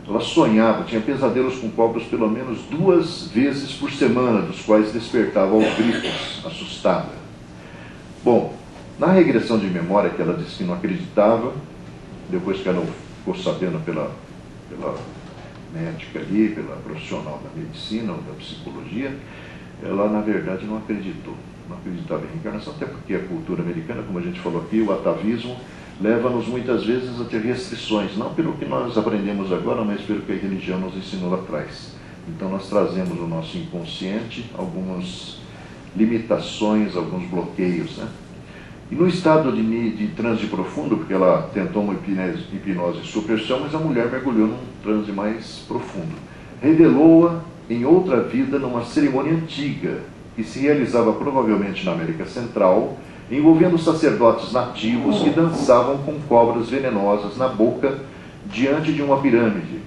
Ela sonhava, tinha pesadelos com cobras pelo menos 2 vezes por semana, dos quais despertava aos gritos, assustada. Bom, na regressão de memória, que ela disse que não acreditava, depois que ela ficou sabendo pela médica ali, pela profissional da medicina ou da psicologia, ela na verdade não acreditou. Não acreditava em reencarnação, até porque a cultura americana, como a gente falou aqui, o atavismo, leva-nos muitas vezes a ter restrições, não pelo que nós aprendemos agora, mas pelo que a religião nos ensinou lá atrás. Então nós trazemos no nosso inconsciente algumas limitações, alguns bloqueios, né? E no estado de transe profundo, porque ela tentou uma hipnose superficial, mas a mulher mergulhou num transe mais profundo. Revelou-a em outra vida numa cerimônia antiga, que se realizava provavelmente na América Central, envolvendo sacerdotes nativos que dançavam com cobras venenosas na boca diante de uma pirâmide.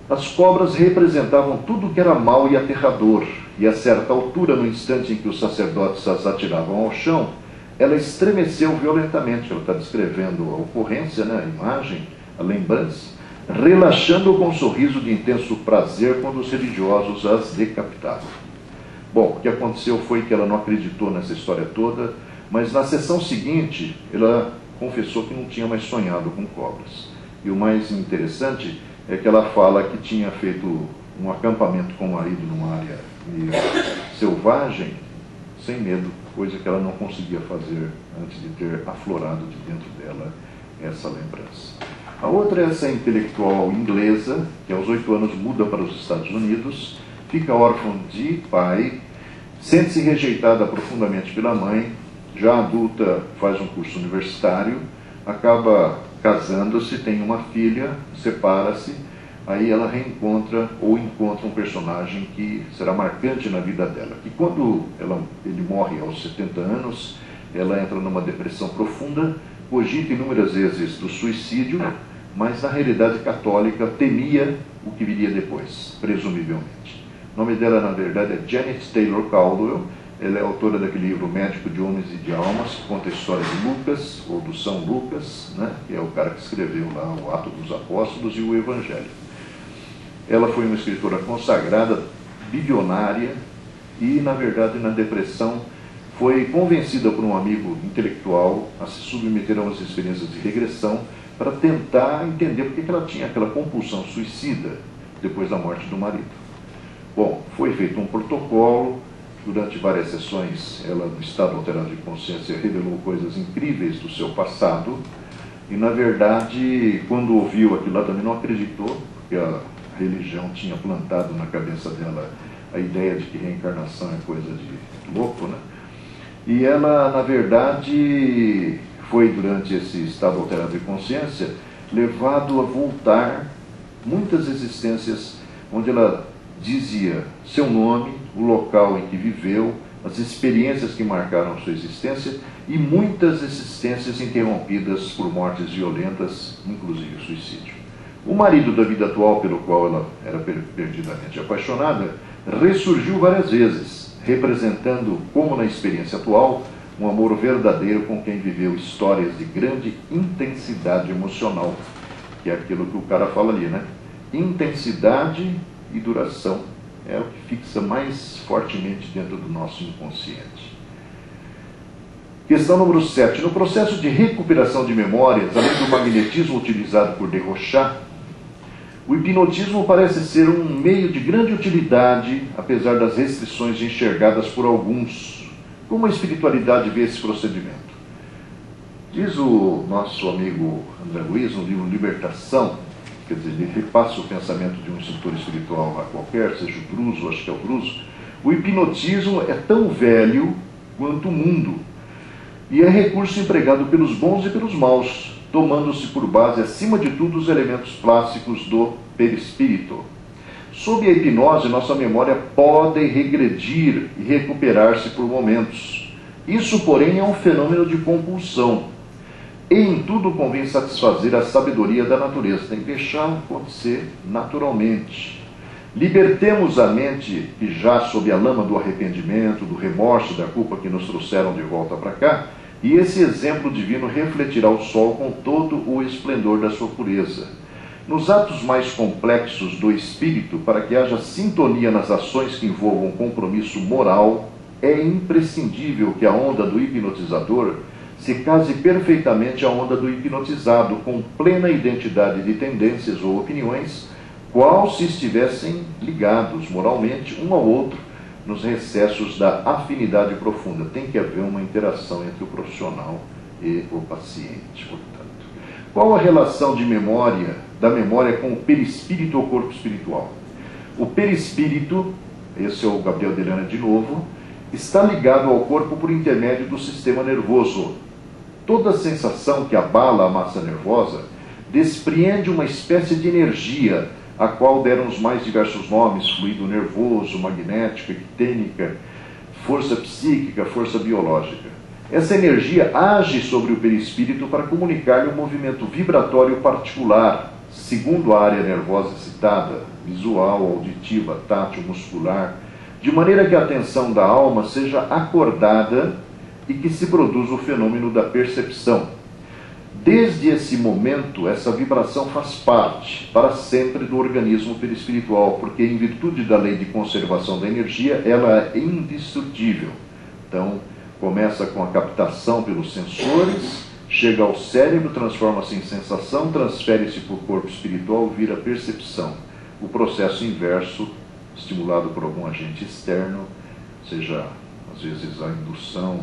As cobras representavam tudo que era mau e aterrador, e a certa altura, no instante em que os sacerdotes as atiravam ao chão, ela estremeceu violentamente. Ela está descrevendo a ocorrência, né, a imagem, a lembrança, relaxando com um sorriso de intenso prazer quando os religiosos as decapitavam. Bom, o que aconteceu foi que ela não acreditou nessa história toda, mas na sessão seguinte ela confessou que não tinha mais sonhado com cobras. E o mais interessante é que ela fala que tinha feito um acampamento com o marido numa área meio selvagem, sem medo, coisa que ela não conseguia fazer antes de ter aflorado de dentro dela essa lembrança. A outra é essa intelectual inglesa, que aos 8 anos muda para os Estados Unidos, fica órfã de pai, sente-se rejeitada profundamente pela mãe, já adulta faz um curso universitário, acaba casando-se, tem uma filha, separa-se, aí ela reencontra ou encontra um personagem que será marcante na vida dela. Que quando ele morre aos 70 anos, ela entra numa depressão profunda, cogita inúmeras vezes do suicídio, mas na realidade católica temia o que viria depois, presumivelmente. O nome dela, na verdade, é Janet Taylor Caldwell. Ela é autora daquele livro Médico de Homens e de Almas, que conta a história de Lucas, ou do São Lucas, né, que é o cara que escreveu lá o Ato dos Apóstolos e o Evangelho. Ela foi uma escritora consagrada, bilionária, e, na verdade, na depressão, foi convencida por um amigo intelectual a se submeter a umas experiências de regressão para tentar entender por que ela tinha aquela compulsão suicida depois da morte do marido. Bom, foi feito um protocolo. Durante várias sessões, ela, no estado alterado de consciência, revelou coisas incríveis do seu passado. E, na verdade, quando ouviu aquilo lá, também não acreditou, porque a religião tinha plantado na cabeça dela a ideia de que reencarnação é coisa de louco, né? E ela, na verdade, foi, durante esse estado alterado de consciência, levado a voltar muitas existências onde ela dizia seu nome, o local em que viveu, as experiências que marcaram sua existência e muitas existências interrompidas por mortes violentas, inclusive suicídio. O marido da vida atual, pelo qual ela era perdidamente apaixonada, ressurgiu várias vezes, representando, como na experiência atual, um amor verdadeiro com quem viveu histórias de grande intensidade emocional, que é aquilo que o cara fala ali, né? Intensidade e duração é o que fixa mais fortemente dentro do nosso inconsciente. Questão número 7. No processo de recuperação de memórias, além do magnetismo utilizado por Desrochers, o hipnotismo parece ser um meio de grande utilidade, apesar das restrições enxergadas por alguns. Como a espiritualidade vê esse procedimento? Diz o nosso amigo André Luiz, no livro Libertação, quer dizer, ele repassa o pensamento de um instrutor espiritual lá qualquer, seja o Druso, acho que é o Druso, o hipnotismo é tão velho quanto o mundo, e é recurso empregado pelos bons e pelos maus, tomando-se por base, acima de tudo, os elementos plásticos do perispírito. Sob a hipnose, nossa memória pode regredir e recuperar-se por momentos. Isso, porém, é um fenômeno de compulsão. E em tudo convém satisfazer a sabedoria da natureza. Tem que deixar acontecer naturalmente. Libertemos a mente que já sob a lama do arrependimento, do remorso, da culpa que nos trouxeram de volta para cá, e esse exemplo divino refletirá o sol com todo o esplendor da sua pureza. Nos atos mais complexos do espírito, para que haja sintonia nas ações que envolvam compromisso moral, é imprescindível que a onda do hipnotizador se case perfeitamente à onda do hipnotizado, com plena identidade de tendências ou opiniões, qual se estivessem ligados moralmente um ao outro nos recessos da afinidade profunda. Tem que haver uma interação entre o profissional e o paciente, portanto. Qual a relação de memória, da memória com o perispírito ou corpo espiritual? O perispírito, esse é o Gabriel Delana de novo, está ligado ao corpo por intermédio do sistema nervoso. Toda sensação que abala a massa nervosa despreende uma espécie de energia, a qual deram os mais diversos nomes: fluido nervoso, magnético, ectênica, força psíquica, força biológica. Essa energia age sobre o perispírito para comunicar-lhe um movimento vibratório particular, segundo a área nervosa citada, visual, auditiva, tátil, muscular, de maneira que a atenção da alma seja acordada e que se produza o fenômeno da percepção. Desde esse momento, essa vibração faz parte, para sempre, do organismo perispiritual, porque, em virtude da lei de conservação da energia, ela é indestrutível. Então, começa com a captação pelos sensores, chega ao cérebro, transforma-se em sensação, transfere-se para o corpo espiritual, vira percepção. O processo inverso, estimulado por algum agente externo, seja, às vezes, a indução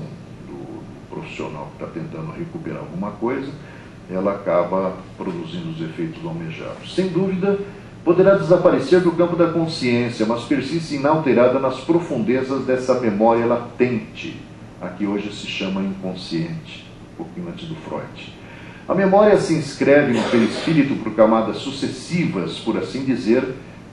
profissional que está tentando recuperar alguma coisa, ela acaba produzindo os efeitos almejados. Sem dúvida, poderá desaparecer do campo da consciência, mas persiste inalterada nas profundezas dessa memória latente, a que hoje se chama inconsciente, um pouquinho antes do Freud. A memória se inscreve no perispírito por camadas sucessivas, por assim dizer,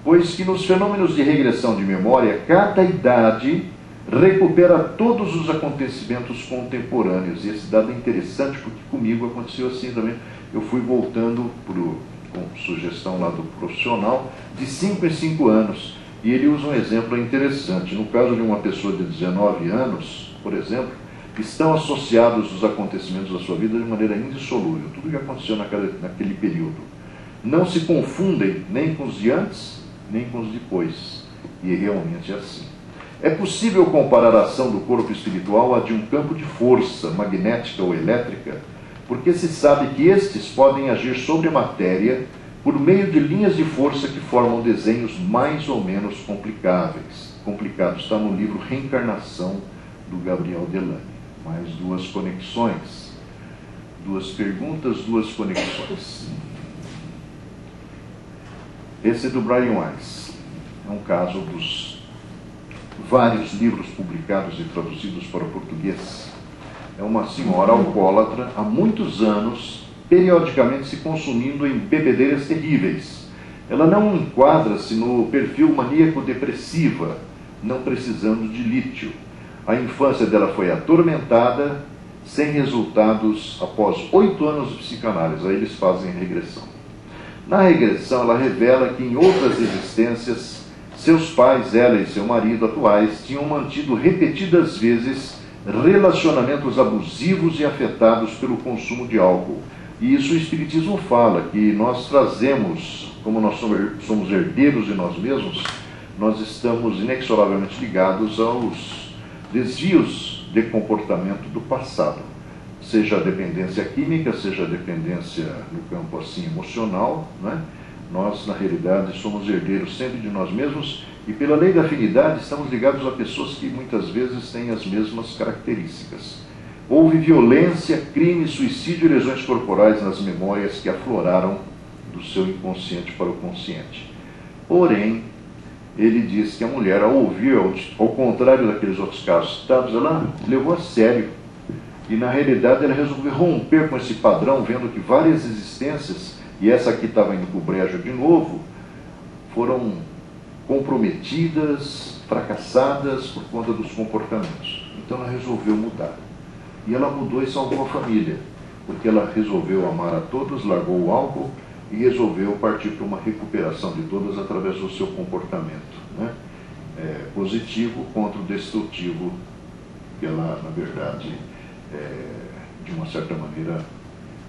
pois que nos fenômenos de regressão de memória, cada idade recupera todos os acontecimentos contemporâneos. E esse dado é interessante porque comigo aconteceu assim também. Eu fui voltando, com sugestão lá do profissional, de 5 em 5 anos. E ele usa um exemplo interessante. No caso de uma pessoa de 19 anos, por exemplo, estão associados os acontecimentos da sua vida de maneira indissolúvel. Tudo que aconteceu naquele período. Não se confundem nem com os de antes, nem com os depois. E realmente é assim. É possível comparar a ação do corpo espiritual à de um campo de força, magnética ou elétrica, porque se sabe que estes podem agir sobre a matéria por meio de linhas de força que formam desenhos mais ou menos complicados. Está no livro Reencarnação, do Gabriel Delane. Mais 2 conexões. 2 perguntas, 2 conexões. Esse é do Brian Weiss. É um caso dos vários livros publicados e traduzidos para o português. É uma senhora alcoólatra, há muitos anos, periodicamente se consumindo em bebedeiras terríveis. Ela não enquadra-se no perfil maníaco-depressiva, não precisando de lítio. A infância dela foi atormentada, sem resultados após 8 anos de psicanálise. Aí eles fazem regressão. Na regressão, ela revela que em outras existências, seus pais, ela e seu marido atuais, tinham mantido repetidas vezes relacionamentos abusivos e afetados pelo consumo de álcool. E isso o Espiritismo fala, que nós trazemos, como nós somos herdeiros de nós mesmos, nós estamos inexoravelmente ligados aos desvios de comportamento do passado. Seja a dependência química, seja a dependência no campo assim emocional, né? Nós, na realidade, somos herdeiros sempre de nós mesmos e, pela lei da afinidade, estamos ligados a pessoas que muitas vezes têm as mesmas características. Houve violência, crime, suicídio e lesões corporais nas memórias que afloraram do seu inconsciente para o consciente. Porém, ele diz que a mulher, ao ouvir, ao contrário daqueles outros casos citados, ela levou a sério. E, na realidade, ela resolveu romper com esse padrão, vendo que várias existências, e essa aqui estava indo para o brejo de novo, foram comprometidas, fracassadas por conta dos comportamentos. Então ela resolveu mudar. E ela mudou e salvou a família, porque ela resolveu amar a todos, largou o álcool e resolveu partir para uma recuperação de todas através do seu comportamento, né? Positivo contra o destrutivo que ela, na verdade, de uma certa maneira,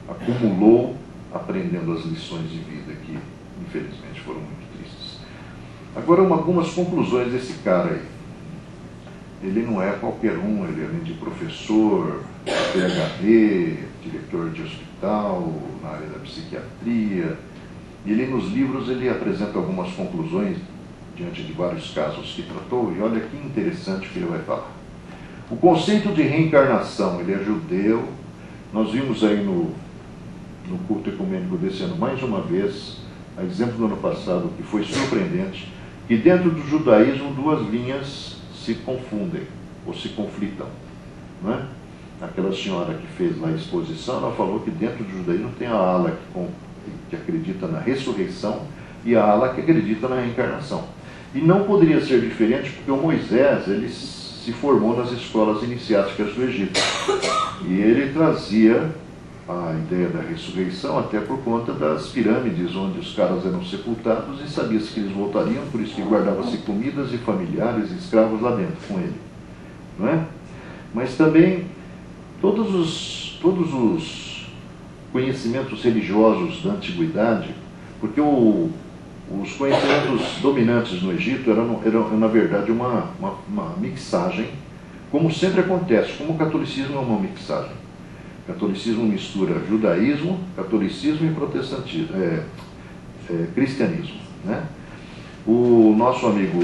acumulou aprendendo as lições de vida que, infelizmente, foram muito tristes. Agora, algumas conclusões desse cara aí. Ele não é qualquer um, ele além de professor, PhD, diretor de hospital, na área da psiquiatria. E ele, nos livros, ele apresenta algumas conclusões diante de vários casos que tratou, e olha que interessante o que ele vai falar. O conceito de reencarnação, ele é judeu. Nós vimos aí no culto ecumênico desse ano, mais uma vez, a exemplo do ano passado, que foi surpreendente, que dentro do judaísmo duas linhas se confundem, ou se conflitam, não é? Aquela senhora que fez lá a exposição, ela falou que dentro do judaísmo tem a ala que acredita na ressurreição e a ala que acredita na reencarnação. E não poderia ser diferente, porque o Moisés, ele se formou nas escolas iniciáticas do Egito. E ele trazia a ideia da ressurreição até por conta das pirâmides onde os caras eram sepultados e sabia-se que eles voltariam, por isso que guardava-se comidas e familiares e escravos lá dentro com ele, não é? Mas também todos os conhecimentos religiosos da antiguidade, porque os conhecimentos dominantes no Egito eram na verdade uma mixagem, como sempre acontece, como o catolicismo é uma mixagem. O catolicismo mistura judaísmo, catolicismo e protestantismo, cristianismo, né? O nosso amigo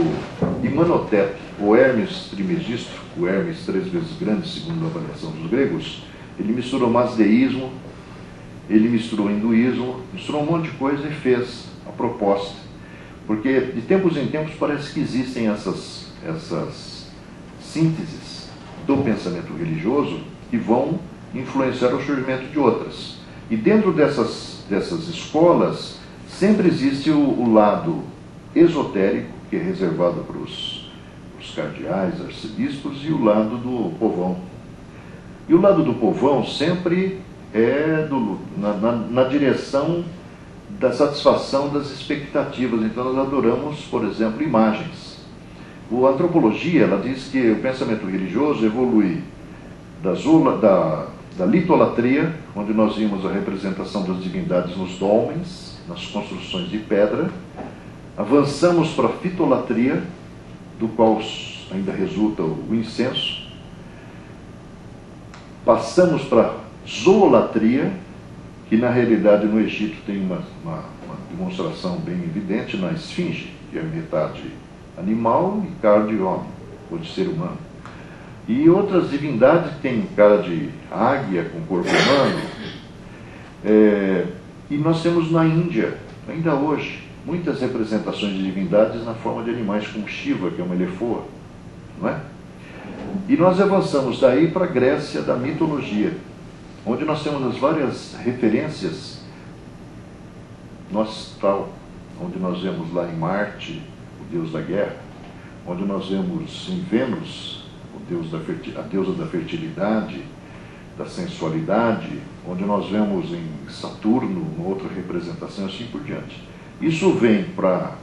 Imhotep, o Hermes Trismegisto, o Hermes 3 vezes grande, segundo a avaliação dos gregos, ele misturou mazdeísmo, ele misturou hinduísmo, misturou um monte de coisa e fez a proposta. Porque de tempos em tempos parece que existem essas sínteses do pensamento religioso que vão influenciar o surgimento de outras. E dentro dessas escolas sempre existe o lado esotérico, que é reservado para os cardeais, arcebispos, e o lado do povão. E o lado do povão sempre é na direção da satisfação das expectativas. Então nós adoramos, por exemplo, imagens. A antropologia, ela diz que o pensamento religioso evolui da litolatria, onde nós vimos a representação das divindades nos dólmens, nas construções de pedra. Avançamos para a fitolatria, do qual ainda resulta o incenso. Passamos para a zoolatria, que na realidade no Egito tem uma demonstração bem evidente na esfinge, que é metade animal e cara de homem, ou de ser humano. E outras divindades têm cara de águia com corpo humano. E nós temos na Índia, ainda hoje, muitas representações de divindades na forma de animais, como Shiva, que é uma elefoa, não é? E nós avançamos daí para a Grécia da mitologia, onde nós temos as várias referências no astral, onde nós vemos lá em Marte, o deus da guerra, onde nós vemos em Vênus, a deusa da fertilidade, da sensualidade, onde nós vemos em Saturno, uma outra representação, assim por diante. Isso vem para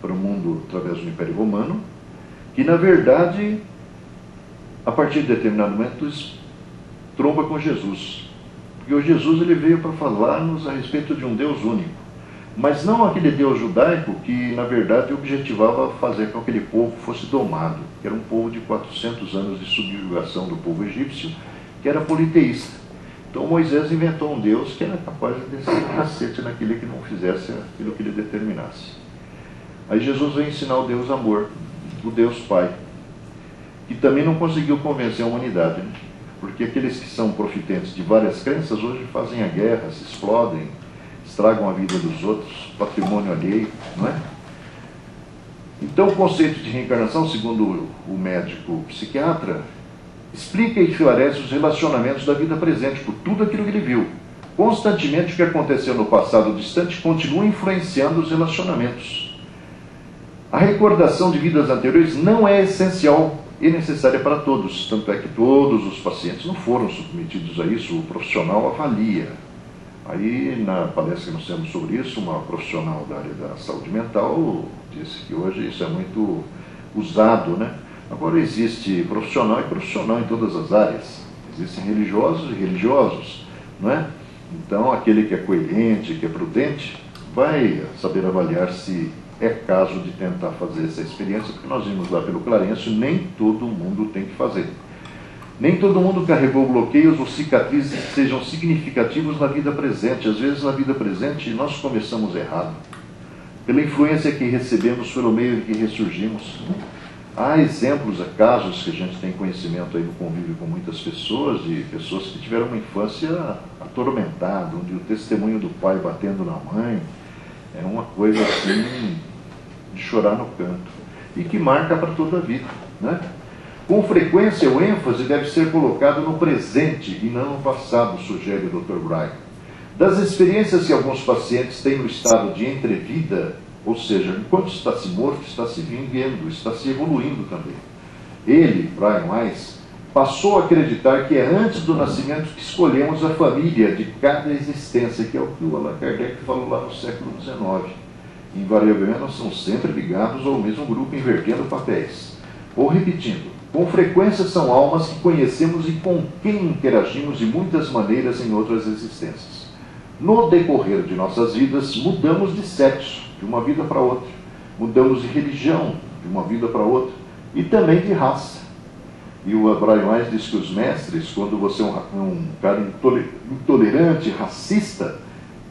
o mundo através do Império Romano, que na verdade, a partir de determinado momento, tromba com Jesus. Porque o Jesus ele veio para falar-nos a respeito de um Deus único, mas não aquele Deus judaico que na verdade objetivava fazer com que aquele povo fosse domado, que era um povo de 400 anos de subjugação do povo egípcio, que era politeísta. Então Moisés inventou um Deus que era capaz de descer um cacete naquele que não fizesse aquilo que ele determinasse. Aí Jesus veio ensinar o Deus amor, o Deus Pai, que também não conseguiu convencer a humanidade, né? Porque aqueles que são profitentes de várias crenças hoje fazem a guerra, se explodem, estragam a vida dos outros, patrimônio alheio, não é? Então o conceito de reencarnação, segundo o médico psiquiatra, explica e esclarece os relacionamentos da vida presente, por tudo aquilo que ele viu. Constantemente o que aconteceu no passado distante continua influenciando os relacionamentos. A recordação de vidas anteriores não é essencial e necessária para todos, tanto é que todos os pacientes não foram submetidos a isso, o profissional avalia. Aí, na palestra que nós temos sobre isso, uma profissional da área da saúde mental disse que hoje isso é muito usado, né? Agora existe profissional e profissional em todas as áreas. Existem religiosos e religiosos, não é? Então, aquele que é coerente, que é prudente, vai saber avaliar se é caso de tentar fazer essa experiência, porque nós vimos lá pelo Clarencio, nem todo mundo tem que fazer. Nem todo mundo carregou bloqueios ou cicatrizes que sejam significativos na vida presente. Às vezes, na vida presente, nós começamos errado, pela influência que recebemos pelo meio em que ressurgimos. Há exemplos, há casos que a gente tem conhecimento aí no convívio com muitas pessoas, de pessoas que tiveram uma infância atormentada, onde o testemunho do pai batendo na mãe é uma coisa assim de chorar no canto, e que marca para toda a vida, né? Com frequência, o ênfase deve ser colocado no presente e não no passado, sugere o Dr. Brian. Das experiências que alguns pacientes têm no estado de entrevida, ou seja, enquanto está se morto, está se vivendo, está se evoluindo também. Ele, Brian Weiss, passou a acreditar que é antes do nascimento que escolhemos a família de cada existência, que é o que o Allan Kardec falou lá no século XIX. Invariavelmente, nós somos sempre ligados ao mesmo grupo, invertendo papéis. Ou repetindo, com frequência são almas que conhecemos e com quem interagimos de muitas maneiras em outras existências. No decorrer de nossas vidas, mudamos de sexo, de uma vida para outra. Mudamos de religião, de uma vida para outra. E também de raça. E o Brian Weiss diz que os mestres, quando você é um cara intolerante, racista,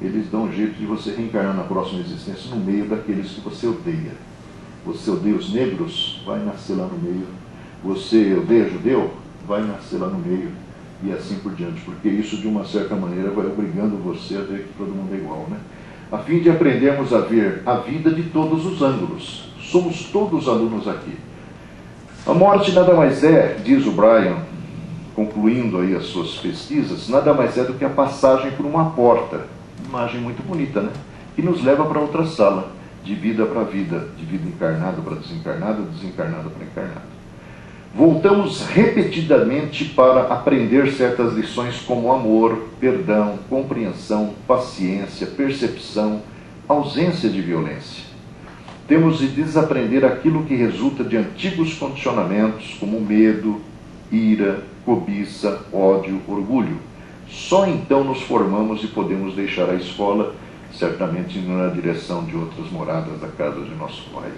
eles dão um jeito de você reencarnar na próxima existência no meio daqueles que você odeia. Você odeia os negros, vai nascer lá no meio. Você odeia judeu, vai nascer lá no meio. E assim por diante, porque isso de uma certa maneira vai obrigando você a ver que todo mundo é igual, né? A fim de aprendermos a ver a vida de todos os ângulos. Somos todos alunos aqui. A morte nada mais é, diz o Brian, concluindo aí as suas pesquisas, nada mais é do que a passagem por uma porta, imagem muito bonita, né? Que nos leva para outra sala, de vida para vida, de vida encarnada para desencarnada, desencarnada para encarnada. Voltamos repetidamente para aprender certas lições como amor, perdão, compreensão, paciência, percepção, ausência de violência. Temos de desaprender aquilo que resulta de antigos condicionamentos, como medo, ira, cobiça, ódio, orgulho. Só então nos formamos e podemos deixar a escola, certamente indo na direção de outras moradas da casa de nosso Pai.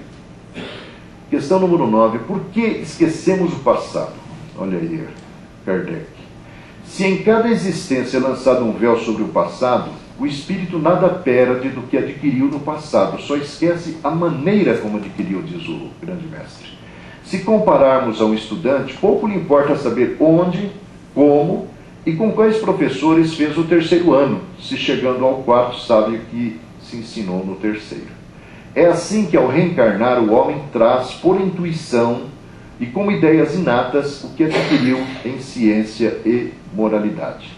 Questão número 9. Por que esquecemos o passado? Olha aí, Kardec. Se em cada existência é lançado um véu sobre o passado, o espírito nada perde do que adquiriu no passado, só esquece a maneira como adquiriu, diz o grande mestre. Se compararmos a um estudante, pouco lhe importa saber onde, como e com quais professores fez o terceiro ano, se chegando ao quarto sabe o que se ensinou no terceiro. É assim que, ao reencarnar, o homem traz por intuição e como ideias inatas o que adquiriu em ciência e moralidade.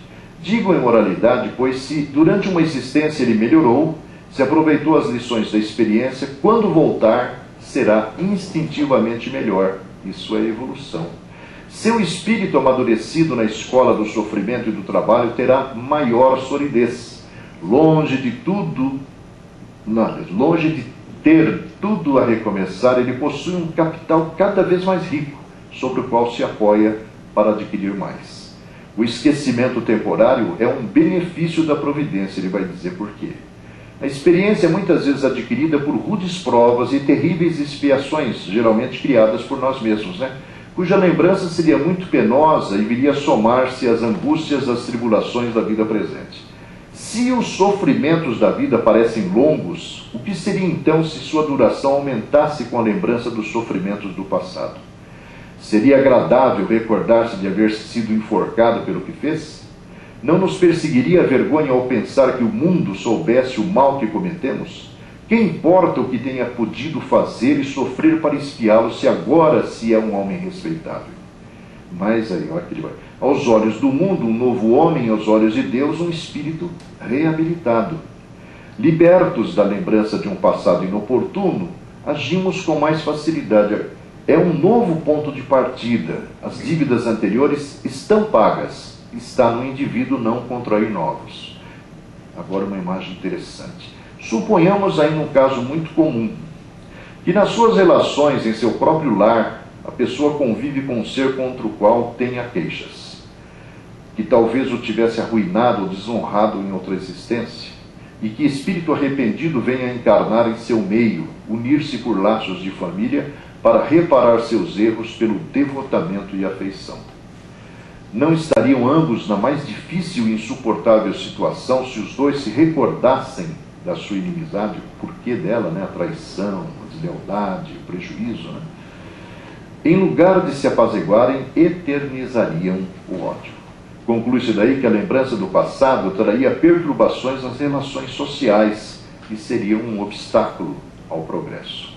Digo em moralidade, pois se durante uma existência ele melhorou, se aproveitou as lições da experiência, quando voltar será instintivamente melhor. Isso é evolução. Seu espírito amadurecido na escola do sofrimento e do trabalho terá maior solidez. Longe de ter tudo a recomeçar, ele possui um capital cada vez mais rico, sobre o qual se apoia para adquirir mais. O esquecimento temporário é um benefício da providência, ele vai dizer por quê. A experiência é muitas vezes adquirida por rudes provas e terríveis expiações, geralmente criadas por nós mesmos, cuja lembrança seria muito penosa e viria a somar-se às angústias das tribulações da vida presente. Se os sofrimentos da vida parecem longos, o que seria então se sua duração aumentasse com a lembrança dos sofrimentos do passado? Seria agradável recordar-se de haver sido enforcado pelo que fez? Não nos perseguiria a vergonha ao pensar que o mundo soubesse o mal que cometemos? Que importa o que tenha podido fazer e sofrer para espiá-lo, se agora se é um homem respeitável? Mas aí, olha que ele vai. Aos olhos do mundo, um novo homem, aos olhos de Deus, um espírito reabilitado. Libertos da lembrança de um passado inoportuno, agimos com mais facilidade. É um novo ponto de partida. As dívidas anteriores estão pagas. Está no indivíduo não contrair novos. Agora uma imagem interessante. Suponhamos aí um caso muito comum, que nas suas relações em seu próprio lar, a pessoa convive com um ser contra o qual tenha queixas, que talvez o tivesse arruinado ou desonrado em outra existência, e que espírito arrependido venha encarnar em seu meio, unir-se por laços de família para reparar seus erros pelo devotamento e afeição. Não estariam ambos na mais difícil e insuportável situação se os dois se recordassem da sua inimizade, o porquê dela, a traição, a deslealdade, o prejuízo, Em lugar de se apaziguarem, eternizariam o ódio. Conclui-se daí que a lembrança do passado traria perturbações nas relações sociais, que seriam um obstáculo ao progresso.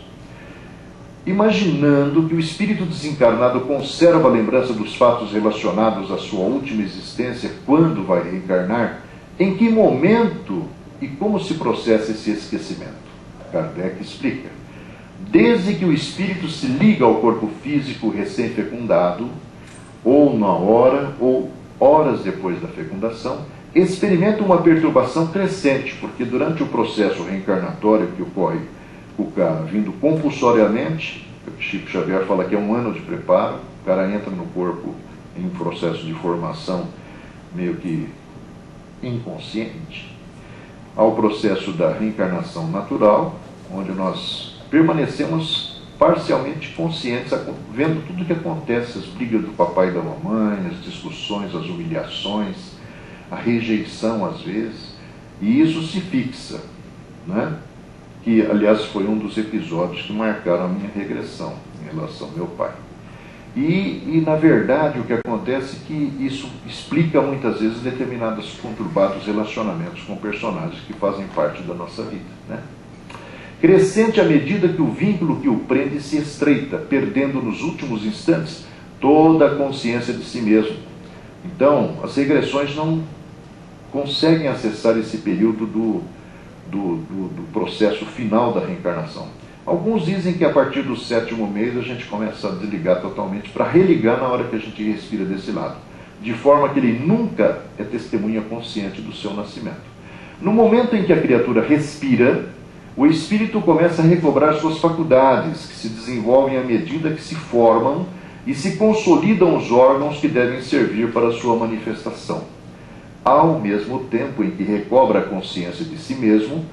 Imaginando que o espírito desencarnado conserva a lembrança dos fatos relacionados à sua última existência quando vai reencarnar, em que momento e como se processa esse esquecimento? Kardec explica. Desde que o espírito se liga ao corpo físico recém-fecundado, ou na hora, ou horas depois da fecundação, experimenta uma perturbação crescente, porque durante o processo reencarnatório que ocorre o cara vindo compulsoriamente, Chico Xavier fala que é um ano de preparo, o cara entra no corpo em um processo de formação meio que inconsciente, ao processo da reencarnação natural, onde nós permanecemos parcialmente conscientes, vendo tudo o que acontece, as brigas do papai e da mamãe, as discussões, as humilhações, a rejeição às vezes, e isso se fixa, que aliás foi um dos episódios que marcaram a minha regressão em relação ao meu pai. E na verdade o que acontece é que isso explica muitas vezes determinados conturbados relacionamentos com personagens que fazem parte da nossa vida, Crescente à medida que o vínculo que o prende se estreita, perdendo nos últimos instantes toda a consciência de si mesmo. Então, as regressões não conseguem acessar esse período do processo final da reencarnação. Alguns dizem que a partir do 7º mês a gente começa a desligar totalmente para religar na hora que a gente respira desse lado, de forma que ele nunca é testemunha consciente do seu nascimento. No momento em que a criatura respira, o espírito começa a recobrar suas faculdades, que se desenvolvem à medida que se formam e se consolidam os órgãos que devem servir para a sua manifestação. Ao mesmo tempo em que recobra a consciência de si mesmo,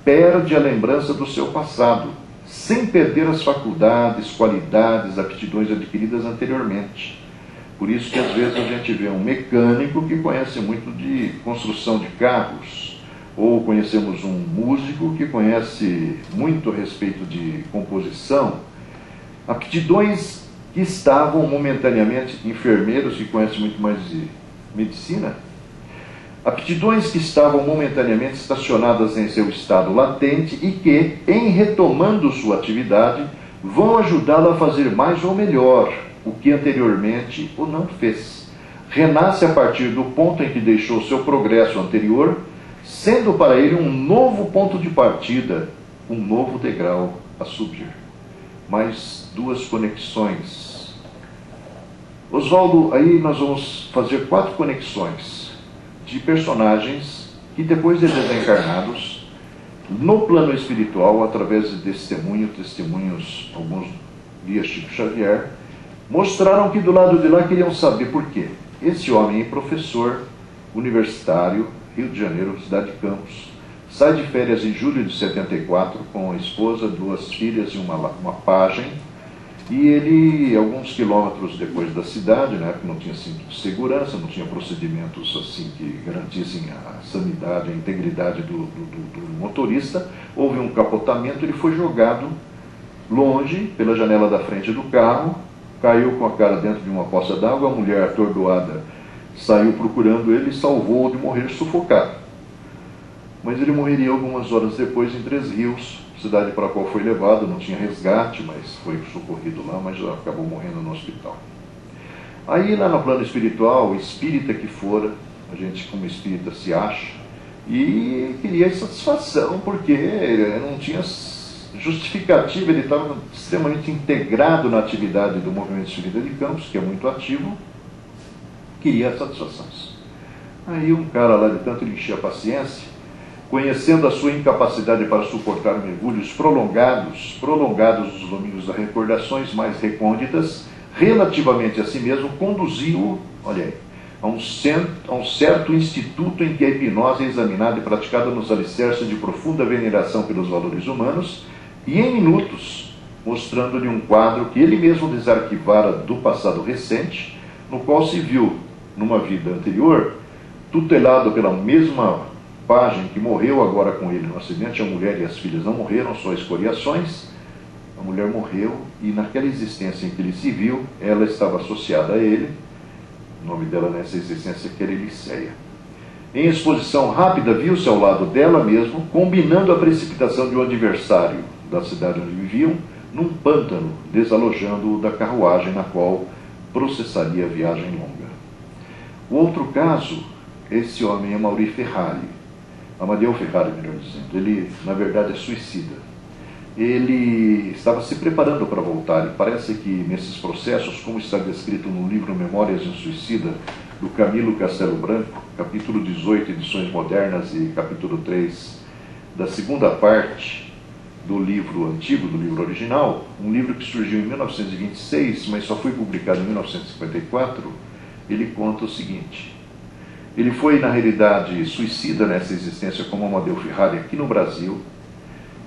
perde a lembrança do seu passado, sem perder as faculdades, qualidades, aptidões adquiridas anteriormente. Por isso que às vezes a gente vê um mecânico que conhece muito de construção de carros, ou conhecemos um músico que conhece muito a respeito de composição, aptidões que estavam momentaneamente, enfermeiros que conhecem muito mais de medicina, aptidões que estavam momentaneamente estacionadas em seu estado latente e que, em retomando sua atividade, vão ajudá-lo a fazer mais ou melhor o que anteriormente o não fez. Renasce a partir do ponto em que deixou seu progresso anterior, sendo para ele um novo ponto de partida, um novo degrau a subir. Mais duas conexões Oswaldo, aí nós vamos fazer 4 conexões de personagens que depois de desencarnados, no plano espiritual, através de testemunhos, alguns via Chico Xavier, mostraram que do lado de lá queriam saber por quê. Esse homem, professor universitário, Rio de Janeiro, cidade de Campos, sai de férias em julho de 74 com a esposa, 2 filhas e uma pajem, e ele, alguns quilômetros depois da cidade, na época não tinha cinto de segurança, não tinha procedimentos assim que garantissem a sanidade, a integridade do motorista, houve um capotamento, ele foi jogado longe, pela janela da frente do carro, caiu com a cara dentro de uma poça d'água, a mulher atordoada saiu procurando ele e salvou-o de morrer sufocado. Mas ele morreria algumas horas depois em Três Rios, cidade para a qual foi levado, não tinha resgate, mas foi socorrido lá, mas já acabou morrendo no hospital. Aí lá no plano espiritual, o espírita que fora, a gente como espírita se acha, e queria satisfação, porque não tinha justificativa, ele estava extremamente integrado na atividade do movimento espírita de Campos, que é muito ativo, queria satisfações. Aí um cara lá, de tanto ele encher a paciência, conhecendo a sua incapacidade para suportar mergulhos prolongados dos domínios das recordações mais recônditas, relativamente a si mesmo, conduziu, olha aí, a um certo instituto em que a hipnose é examinada e praticada nos alicerces de profunda veneração pelos valores humanos, e em minutos, mostrando-lhe um quadro que ele mesmo desarquivara do passado recente, no qual se viu, numa vida anterior, tutelado pela mesma pajem que morreu agora com ele no acidente. A mulher e as filhas não morreram, só escoriações. A mulher morreu e naquela existência em que ele se viu, ela estava associada a ele. O nome dela nessa existência que era Eliceia. Em exposição rápida, viu-se ao lado dela mesmo, combinando a precipitação de um adversário da cidade onde viviam, num pântano, desalojando-o da carruagem na qual processaria a viagem longa. O outro caso, esse homem é Mauri Ferrari. Amadeu Ferrari, melhor dizendo. Ele, na verdade, é suicida. Ele estava se preparando para voltar, e parece que nesses processos, como está descrito no livro Memórias de um Suicida, do Camilo Castelo Branco, capítulo 18, edições modernas, e capítulo 3, da segunda parte do livro antigo, do livro original, um livro que surgiu em 1926, mas só foi publicado em 1954, ele conta o seguinte: ele foi, na realidade, suicida nessa existência como Amadeu Ferrari aqui no Brasil,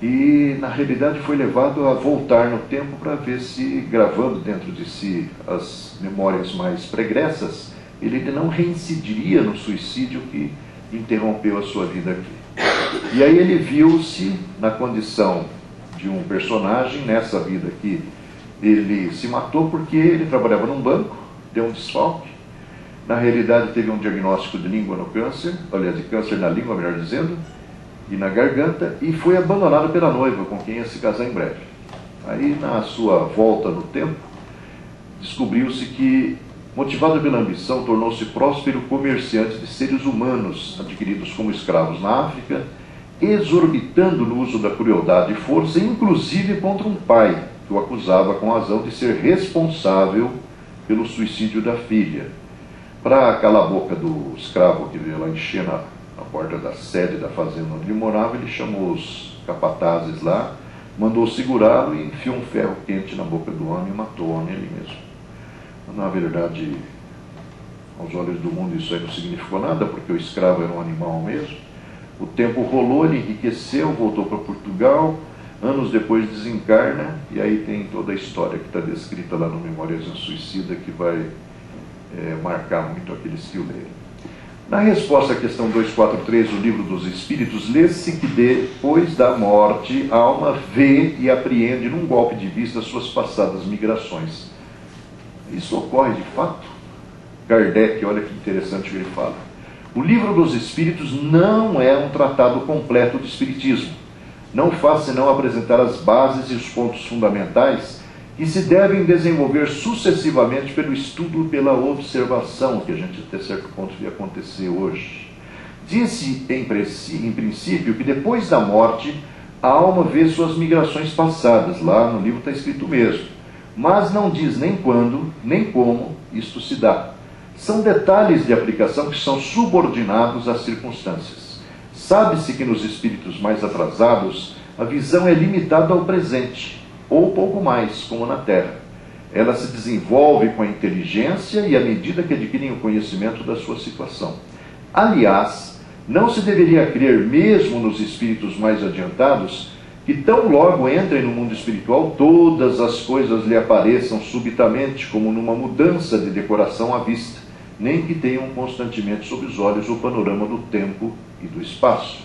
e, na realidade, foi levado a voltar no tempo para ver se, gravando dentro de si as memórias mais pregressas, ele não reincidiria no suicídio que interrompeu a sua vida aqui. E aí ele viu-se na condição de um personagem, nessa vida aqui, ele se matou porque ele trabalhava num banco, deu um desfalque. Na realidade, teve um diagnóstico de língua no câncer, aliás, de câncer na língua, melhor dizendo, e na garganta, e foi abandonado pela noiva, com quem ia se casar em breve. Aí, na sua volta no tempo, descobriu-se que, motivado pela ambição, tornou-se próspero comerciante de seres humanos adquiridos como escravos na África, exorbitando no uso da crueldade e força, inclusive contra um pai, que o acusava com razão de ser responsável pelo suicídio da filha. Para calar a boca do escravo que veio lá encher na porta da sede da fazenda onde ele morava, ele chamou os capatazes lá, mandou segurá-lo e enfiou um ferro quente na boca do homem e matou o homem ali mesmo. Na verdade, aos olhos do mundo isso aí não significou nada, porque o escravo era um animal mesmo. O tempo rolou, ele enriqueceu, voltou para Portugal, anos depois desencarna, e aí tem toda a história que está descrita lá no Memórias de um Suicida, que vai marcar muito aqueles que o leram. Na resposta à questão 243 do Livro dos Espíritos, lê-se que depois da morte a alma vê e apreende num golpe de vista suas passadas migrações. Isso ocorre de fato? Kardec, olha que interessante o que ele fala. O Livro dos Espíritos não é um tratado completo de espiritismo. Não faz senão apresentar as bases e os pontos fundamentais que se devem desenvolver sucessivamente pelo estudo e pela observação, que a gente até certo ponto vê acontecer hoje. Diz-se, em princípio, que depois da morte, a alma vê suas migrações passadas. Lá no livro está escrito mesmo. Mas não diz nem quando, nem como, isto se dá. São detalhes de aplicação que são subordinados às circunstâncias. Sabe-se que nos espíritos mais atrasados, a visão é limitada ao presente, ou pouco mais, como na Terra. Ela se desenvolve com a inteligência e à medida que adquirem o conhecimento da sua situação. Aliás, não se deveria crer, mesmo nos espíritos mais adiantados, que tão logo entrem no mundo espiritual, todas as coisas lhe apareçam subitamente, como numa mudança de decoração à vista, nem que tenham constantemente sob os olhos o panorama do tempo e do espaço.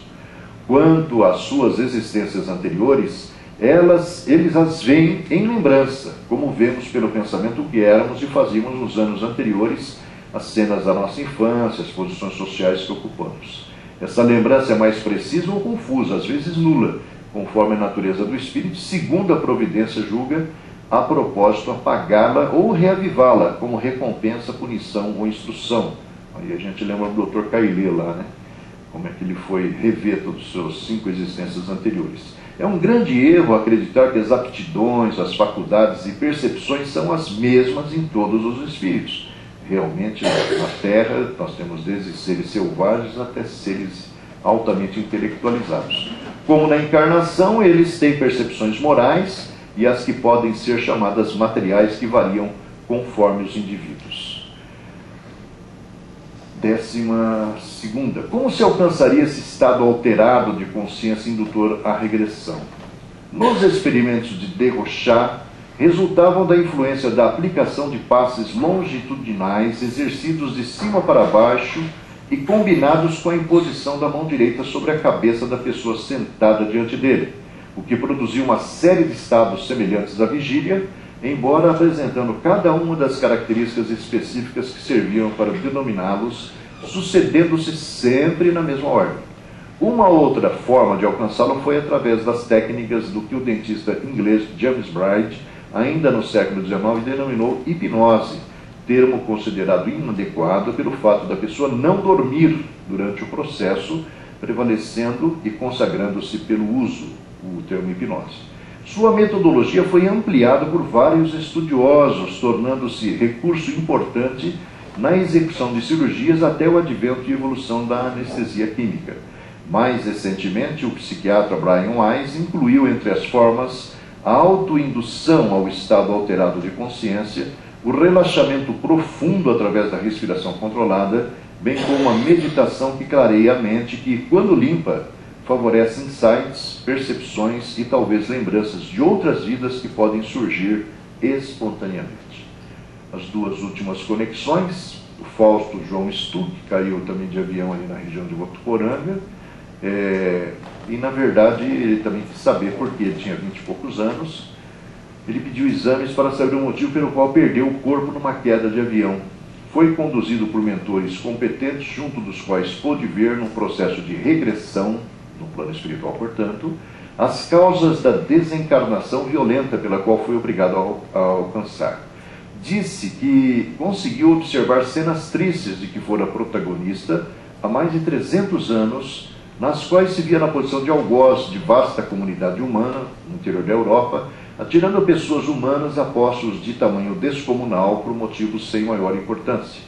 Quanto às suas existências anteriores, eles as veem em lembrança, como vemos pelo pensamento que éramos e fazíamos nos anos anteriores, as cenas da nossa infância, as posições sociais que ocupamos. Essa lembrança é mais precisa ou confusa, às vezes nula, conforme a natureza do espírito, segundo a providência julga, a propósito apagá-la ou reavivá-la, como recompensa, punição ou instrução. Aí a gente lembra do Dr. Cailê lá, né? Como é que ele foi rever todas as suas 5 existências anteriores. É um grande erro acreditar que as aptidões, as faculdades e percepções são as mesmas em todos os espíritos. Realmente, na Terra, nós temos desde seres selvagens até seres altamente intelectualizados. Como na encarnação, eles têm percepções morais e as que podem ser chamadas materiais, que variam conforme os indivíduos. 12ª. Como se alcançaria esse estado alterado de consciência indutor à regressão? Nos experimentos de Desrochers, resultavam da influência da aplicação de passes longitudinais exercidos de cima para baixo e combinados com a imposição da mão direita sobre a cabeça da pessoa sentada diante dele, o que produziu uma série de estados semelhantes à vigília, embora apresentando cada uma das características específicas que serviam para denominá-los, sucedendo-se sempre na mesma ordem. Uma outra forma de alcançá-lo foi através das técnicas do que o dentista inglês James Bright, ainda no século XIX, denominou hipnose, termo considerado inadequado pelo fato da pessoa não dormir durante o processo, prevalecendo e consagrando-se pelo uso, o termo hipnose. Sua metodologia foi ampliada por vários estudiosos, tornando-se recurso importante na execução de cirurgias até o advento e evolução da anestesia química. Mais recentemente, o psiquiatra Brian Weiss incluiu entre as formas a autoindução ao estado alterado de consciência, o relaxamento profundo através da respiração controlada, bem como a meditação que clareia a mente, que, quando limpa, favorece insights, percepções e talvez lembranças de outras vidas que podem surgir espontaneamente. As 2 últimas conexões, o Fausto João Stuck, que caiu também de avião ali na região de Votuporanga, e na verdade ele também quis saber por que ele tinha 20 e poucos anos. Ele pediu exames para saber o motivo pelo qual perdeu o corpo numa queda de avião. Foi conduzido por mentores competentes, junto dos quais pôde ver, num processo de regressão, no plano espiritual, portanto, as causas da desencarnação violenta pela qual foi obrigado a alcançar. Disse que conseguiu observar cenas tristes de que fora protagonista há mais de 300 anos, nas quais se via na posição de algoz de vasta comunidade humana, no interior da Europa, atirando pessoas humanas a postos de tamanho descomunal por motivos sem maior importância.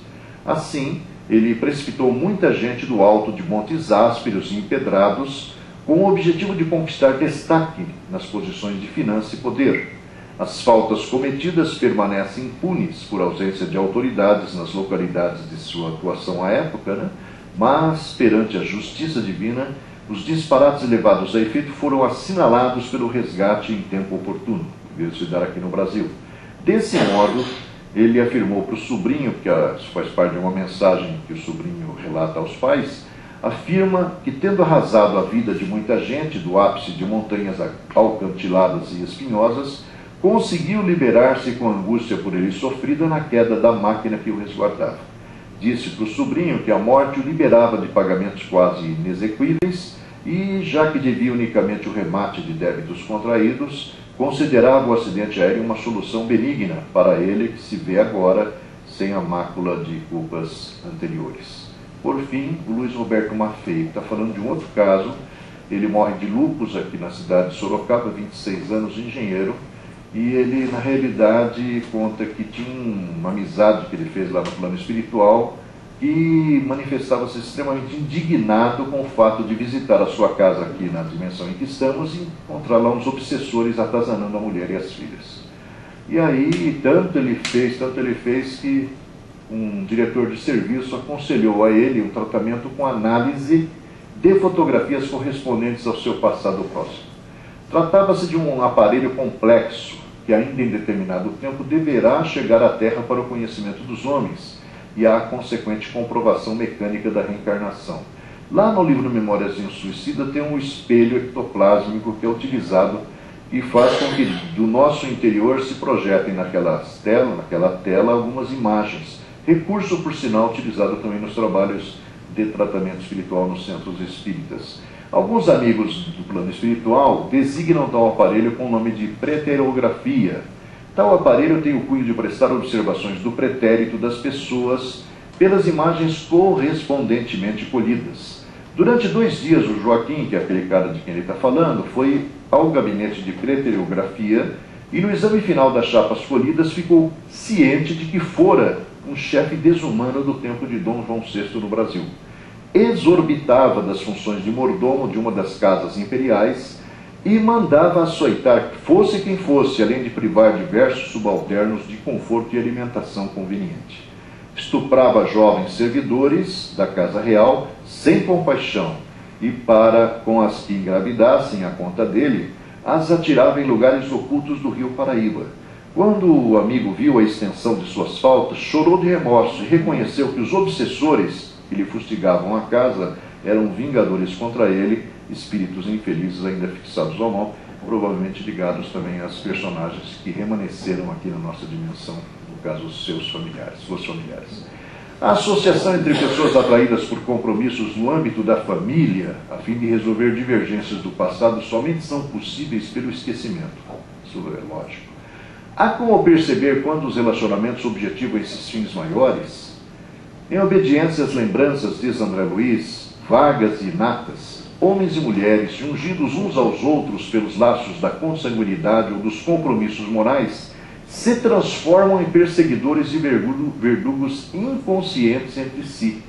Assim, ele precipitou muita gente do alto de montes ásperos e empedrados, com o objetivo de conquistar destaque nas posições de finança e poder. As faltas cometidas permanecem impunes por ausência de autoridades nas localidades de sua atuação à época, mas, perante a justiça divina, os disparates levados a efeito foram assinalados pelo resgate em tempo oportuno, veio se dar aqui no Brasil. Desse modo, ele afirmou para o sobrinho, porque isso faz parte de uma mensagem que o sobrinho relata aos pais, afirma que, tendo arrasado a vida de muita gente do ápice de montanhas alcantiladas e espinhosas, conseguiu liberar-se com angústia por ele sofrida na queda da máquina que o resguardava. Disse para o sobrinho que a morte o liberava de pagamentos quase inexequíveis e, já que devia unicamente o remate de débitos contraídos, considerava o acidente aéreo uma solução benigna para ele, que se vê agora sem a mácula de culpas anteriores. Por fim, o Luiz Roberto Maffei está falando de um outro caso. Ele morre de lúpus aqui na cidade de Sorocaba, 26 anos, engenheiro, E ele, na realidade, conta que tinha uma amizade que ele fez lá no plano espiritual e manifestava-se extremamente indignado com o fato de visitar a sua casa aqui na dimensão em que estamos e encontrar lá uns obsessores atazanando a mulher e as filhas. E aí, tanto ele fez que um diretor de serviço aconselhou a ele um tratamento com análise de fotografias correspondentes ao seu passado próximo. Tratava-se de um aparelho complexo que ainda em determinado tempo deverá chegar à Terra para o conhecimento dos homens e a consequente comprovação mecânica da reencarnação. Lá no livro Memórias de um Suicida tem um espelho ectoplásmico que é utilizado e faz com que do nosso interior se projetem naquela tela algumas imagens. Recurso, por sinal, utilizado também nos trabalhos de tratamento espiritual nos centros espíritas. Alguns amigos do plano espiritual designam tal aparelho com o nome de preterografia. Tal aparelho tem o cunho de prestar observações do pretérito das pessoas pelas imagens correspondentemente colhidas. Durante 2 dias, o Joaquim, que é aquele cara de quem ele está falando, foi ao gabinete de preteriografia e no exame final das chapas colhidas ficou ciente de que fora um chefe desumano do tempo de Dom João VI no Brasil. Exorbitava das funções de mordomo de uma das casas imperiais e mandava açoitar fosse quem fosse, além de privar diversos subalternos de conforto e alimentação conveniente. Estuprava jovens servidores da Casa Real sem compaixão e, para com as que engravidassem a conta dele, as atirava em lugares ocultos do rio Paraíba. Quando o amigo viu a extensão de suas faltas, chorou de remorso e reconheceu que os obsessores que lhe fustigavam a casa eram vingadores contra ele, espíritos infelizes ainda fixados ao mal, provavelmente ligados também às personagens que remanesceram aqui na nossa dimensão, no caso, suas familiares. A associação entre pessoas atraídas por compromissos no âmbito da família, a fim de resolver divergências do passado, somente são possíveis pelo esquecimento. Isso é lógico. Há como perceber quando os relacionamentos objetivam esses fins maiores? Em obediência às lembranças, diz André Luiz, vagas e inatas, homens e mulheres, ungidos uns aos outros pelos laços da consanguinidade ou dos compromissos morais, se transformam em perseguidores e verdugos inconscientes entre si.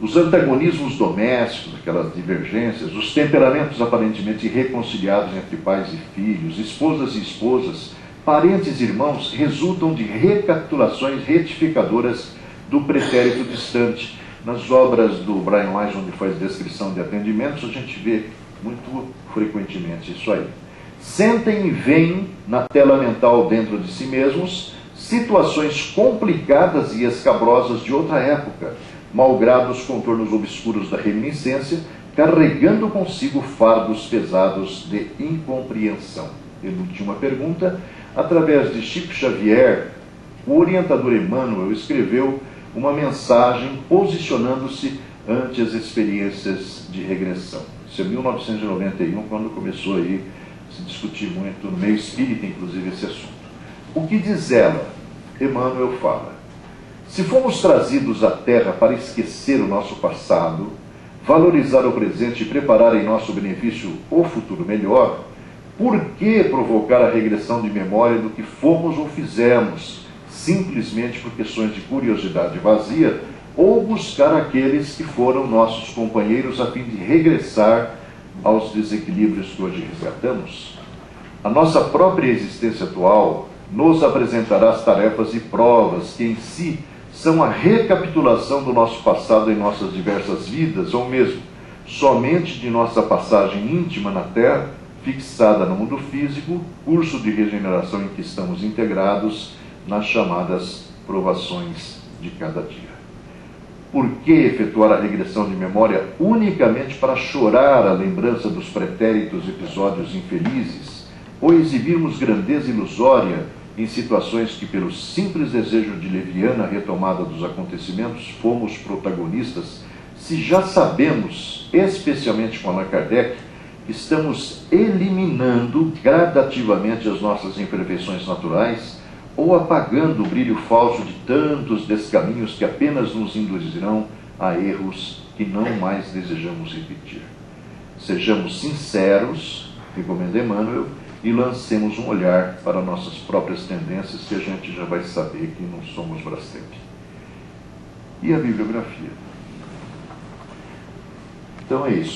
Os antagonismos domésticos, aquelas divergências, os temperamentos aparentemente irreconciliados entre pais e filhos, esposas e esposas, parentes e irmãos, resultam de recapitulações retificadoras do pretérito distante. Nas obras do Brian Weiss, onde faz descrição de atendimentos, a gente vê muito frequentemente isso aí. Sentem e veem na tela mental dentro de si mesmos situações complicadas e escabrosas de outra época, malgrado os contornos obscuros da reminiscência, carregando consigo fardos pesados de incompreensão. Penúltima pergunta. Através de Chico Xavier, o orientador Emmanuel escreveu uma mensagem posicionando-se ante as experiências de regressão. Isso é 1991, quando começou aí a se discutir muito no meio espírita, inclusive, esse assunto. O que diz ela? Emmanuel fala: se fomos trazidos à Terra para esquecer o nosso passado, valorizar o presente e preparar em nosso benefício o futuro melhor, por que provocar a regressão de memória do que fomos ou fizemos, simplesmente por questões de curiosidade vazia, ou buscar aqueles que foram nossos companheiros a fim de regressar aos desequilíbrios que hoje resgatamos? A nossa própria existência atual nos apresentará as tarefas e provas que em si são a recapitulação do nosso passado em nossas diversas vidas, ou mesmo somente de nossa passagem íntima na Terra, fixada no mundo físico, curso de regeneração em que estamos integrados nas chamadas provações de cada dia. Por que efetuar a regressão de memória unicamente para chorar a lembrança dos pretéritos episódios infelizes, ou exibirmos grandeza ilusória em situações que, pelo simples desejo de leviana retomada dos acontecimentos, fomos protagonistas, se já sabemos, especialmente com Allan Kardec, estamos eliminando gradativamente as nossas imperfeições naturais ou apagando o brilho falso de tantos descaminhos que apenas nos induzirão a erros que não mais desejamos repetir. Sejamos sinceros, recomenda Emmanuel, e lancemos um olhar para nossas próprias tendências, que a gente já vai saber que não somos Brastemp. E a bibliografia. Então é isso.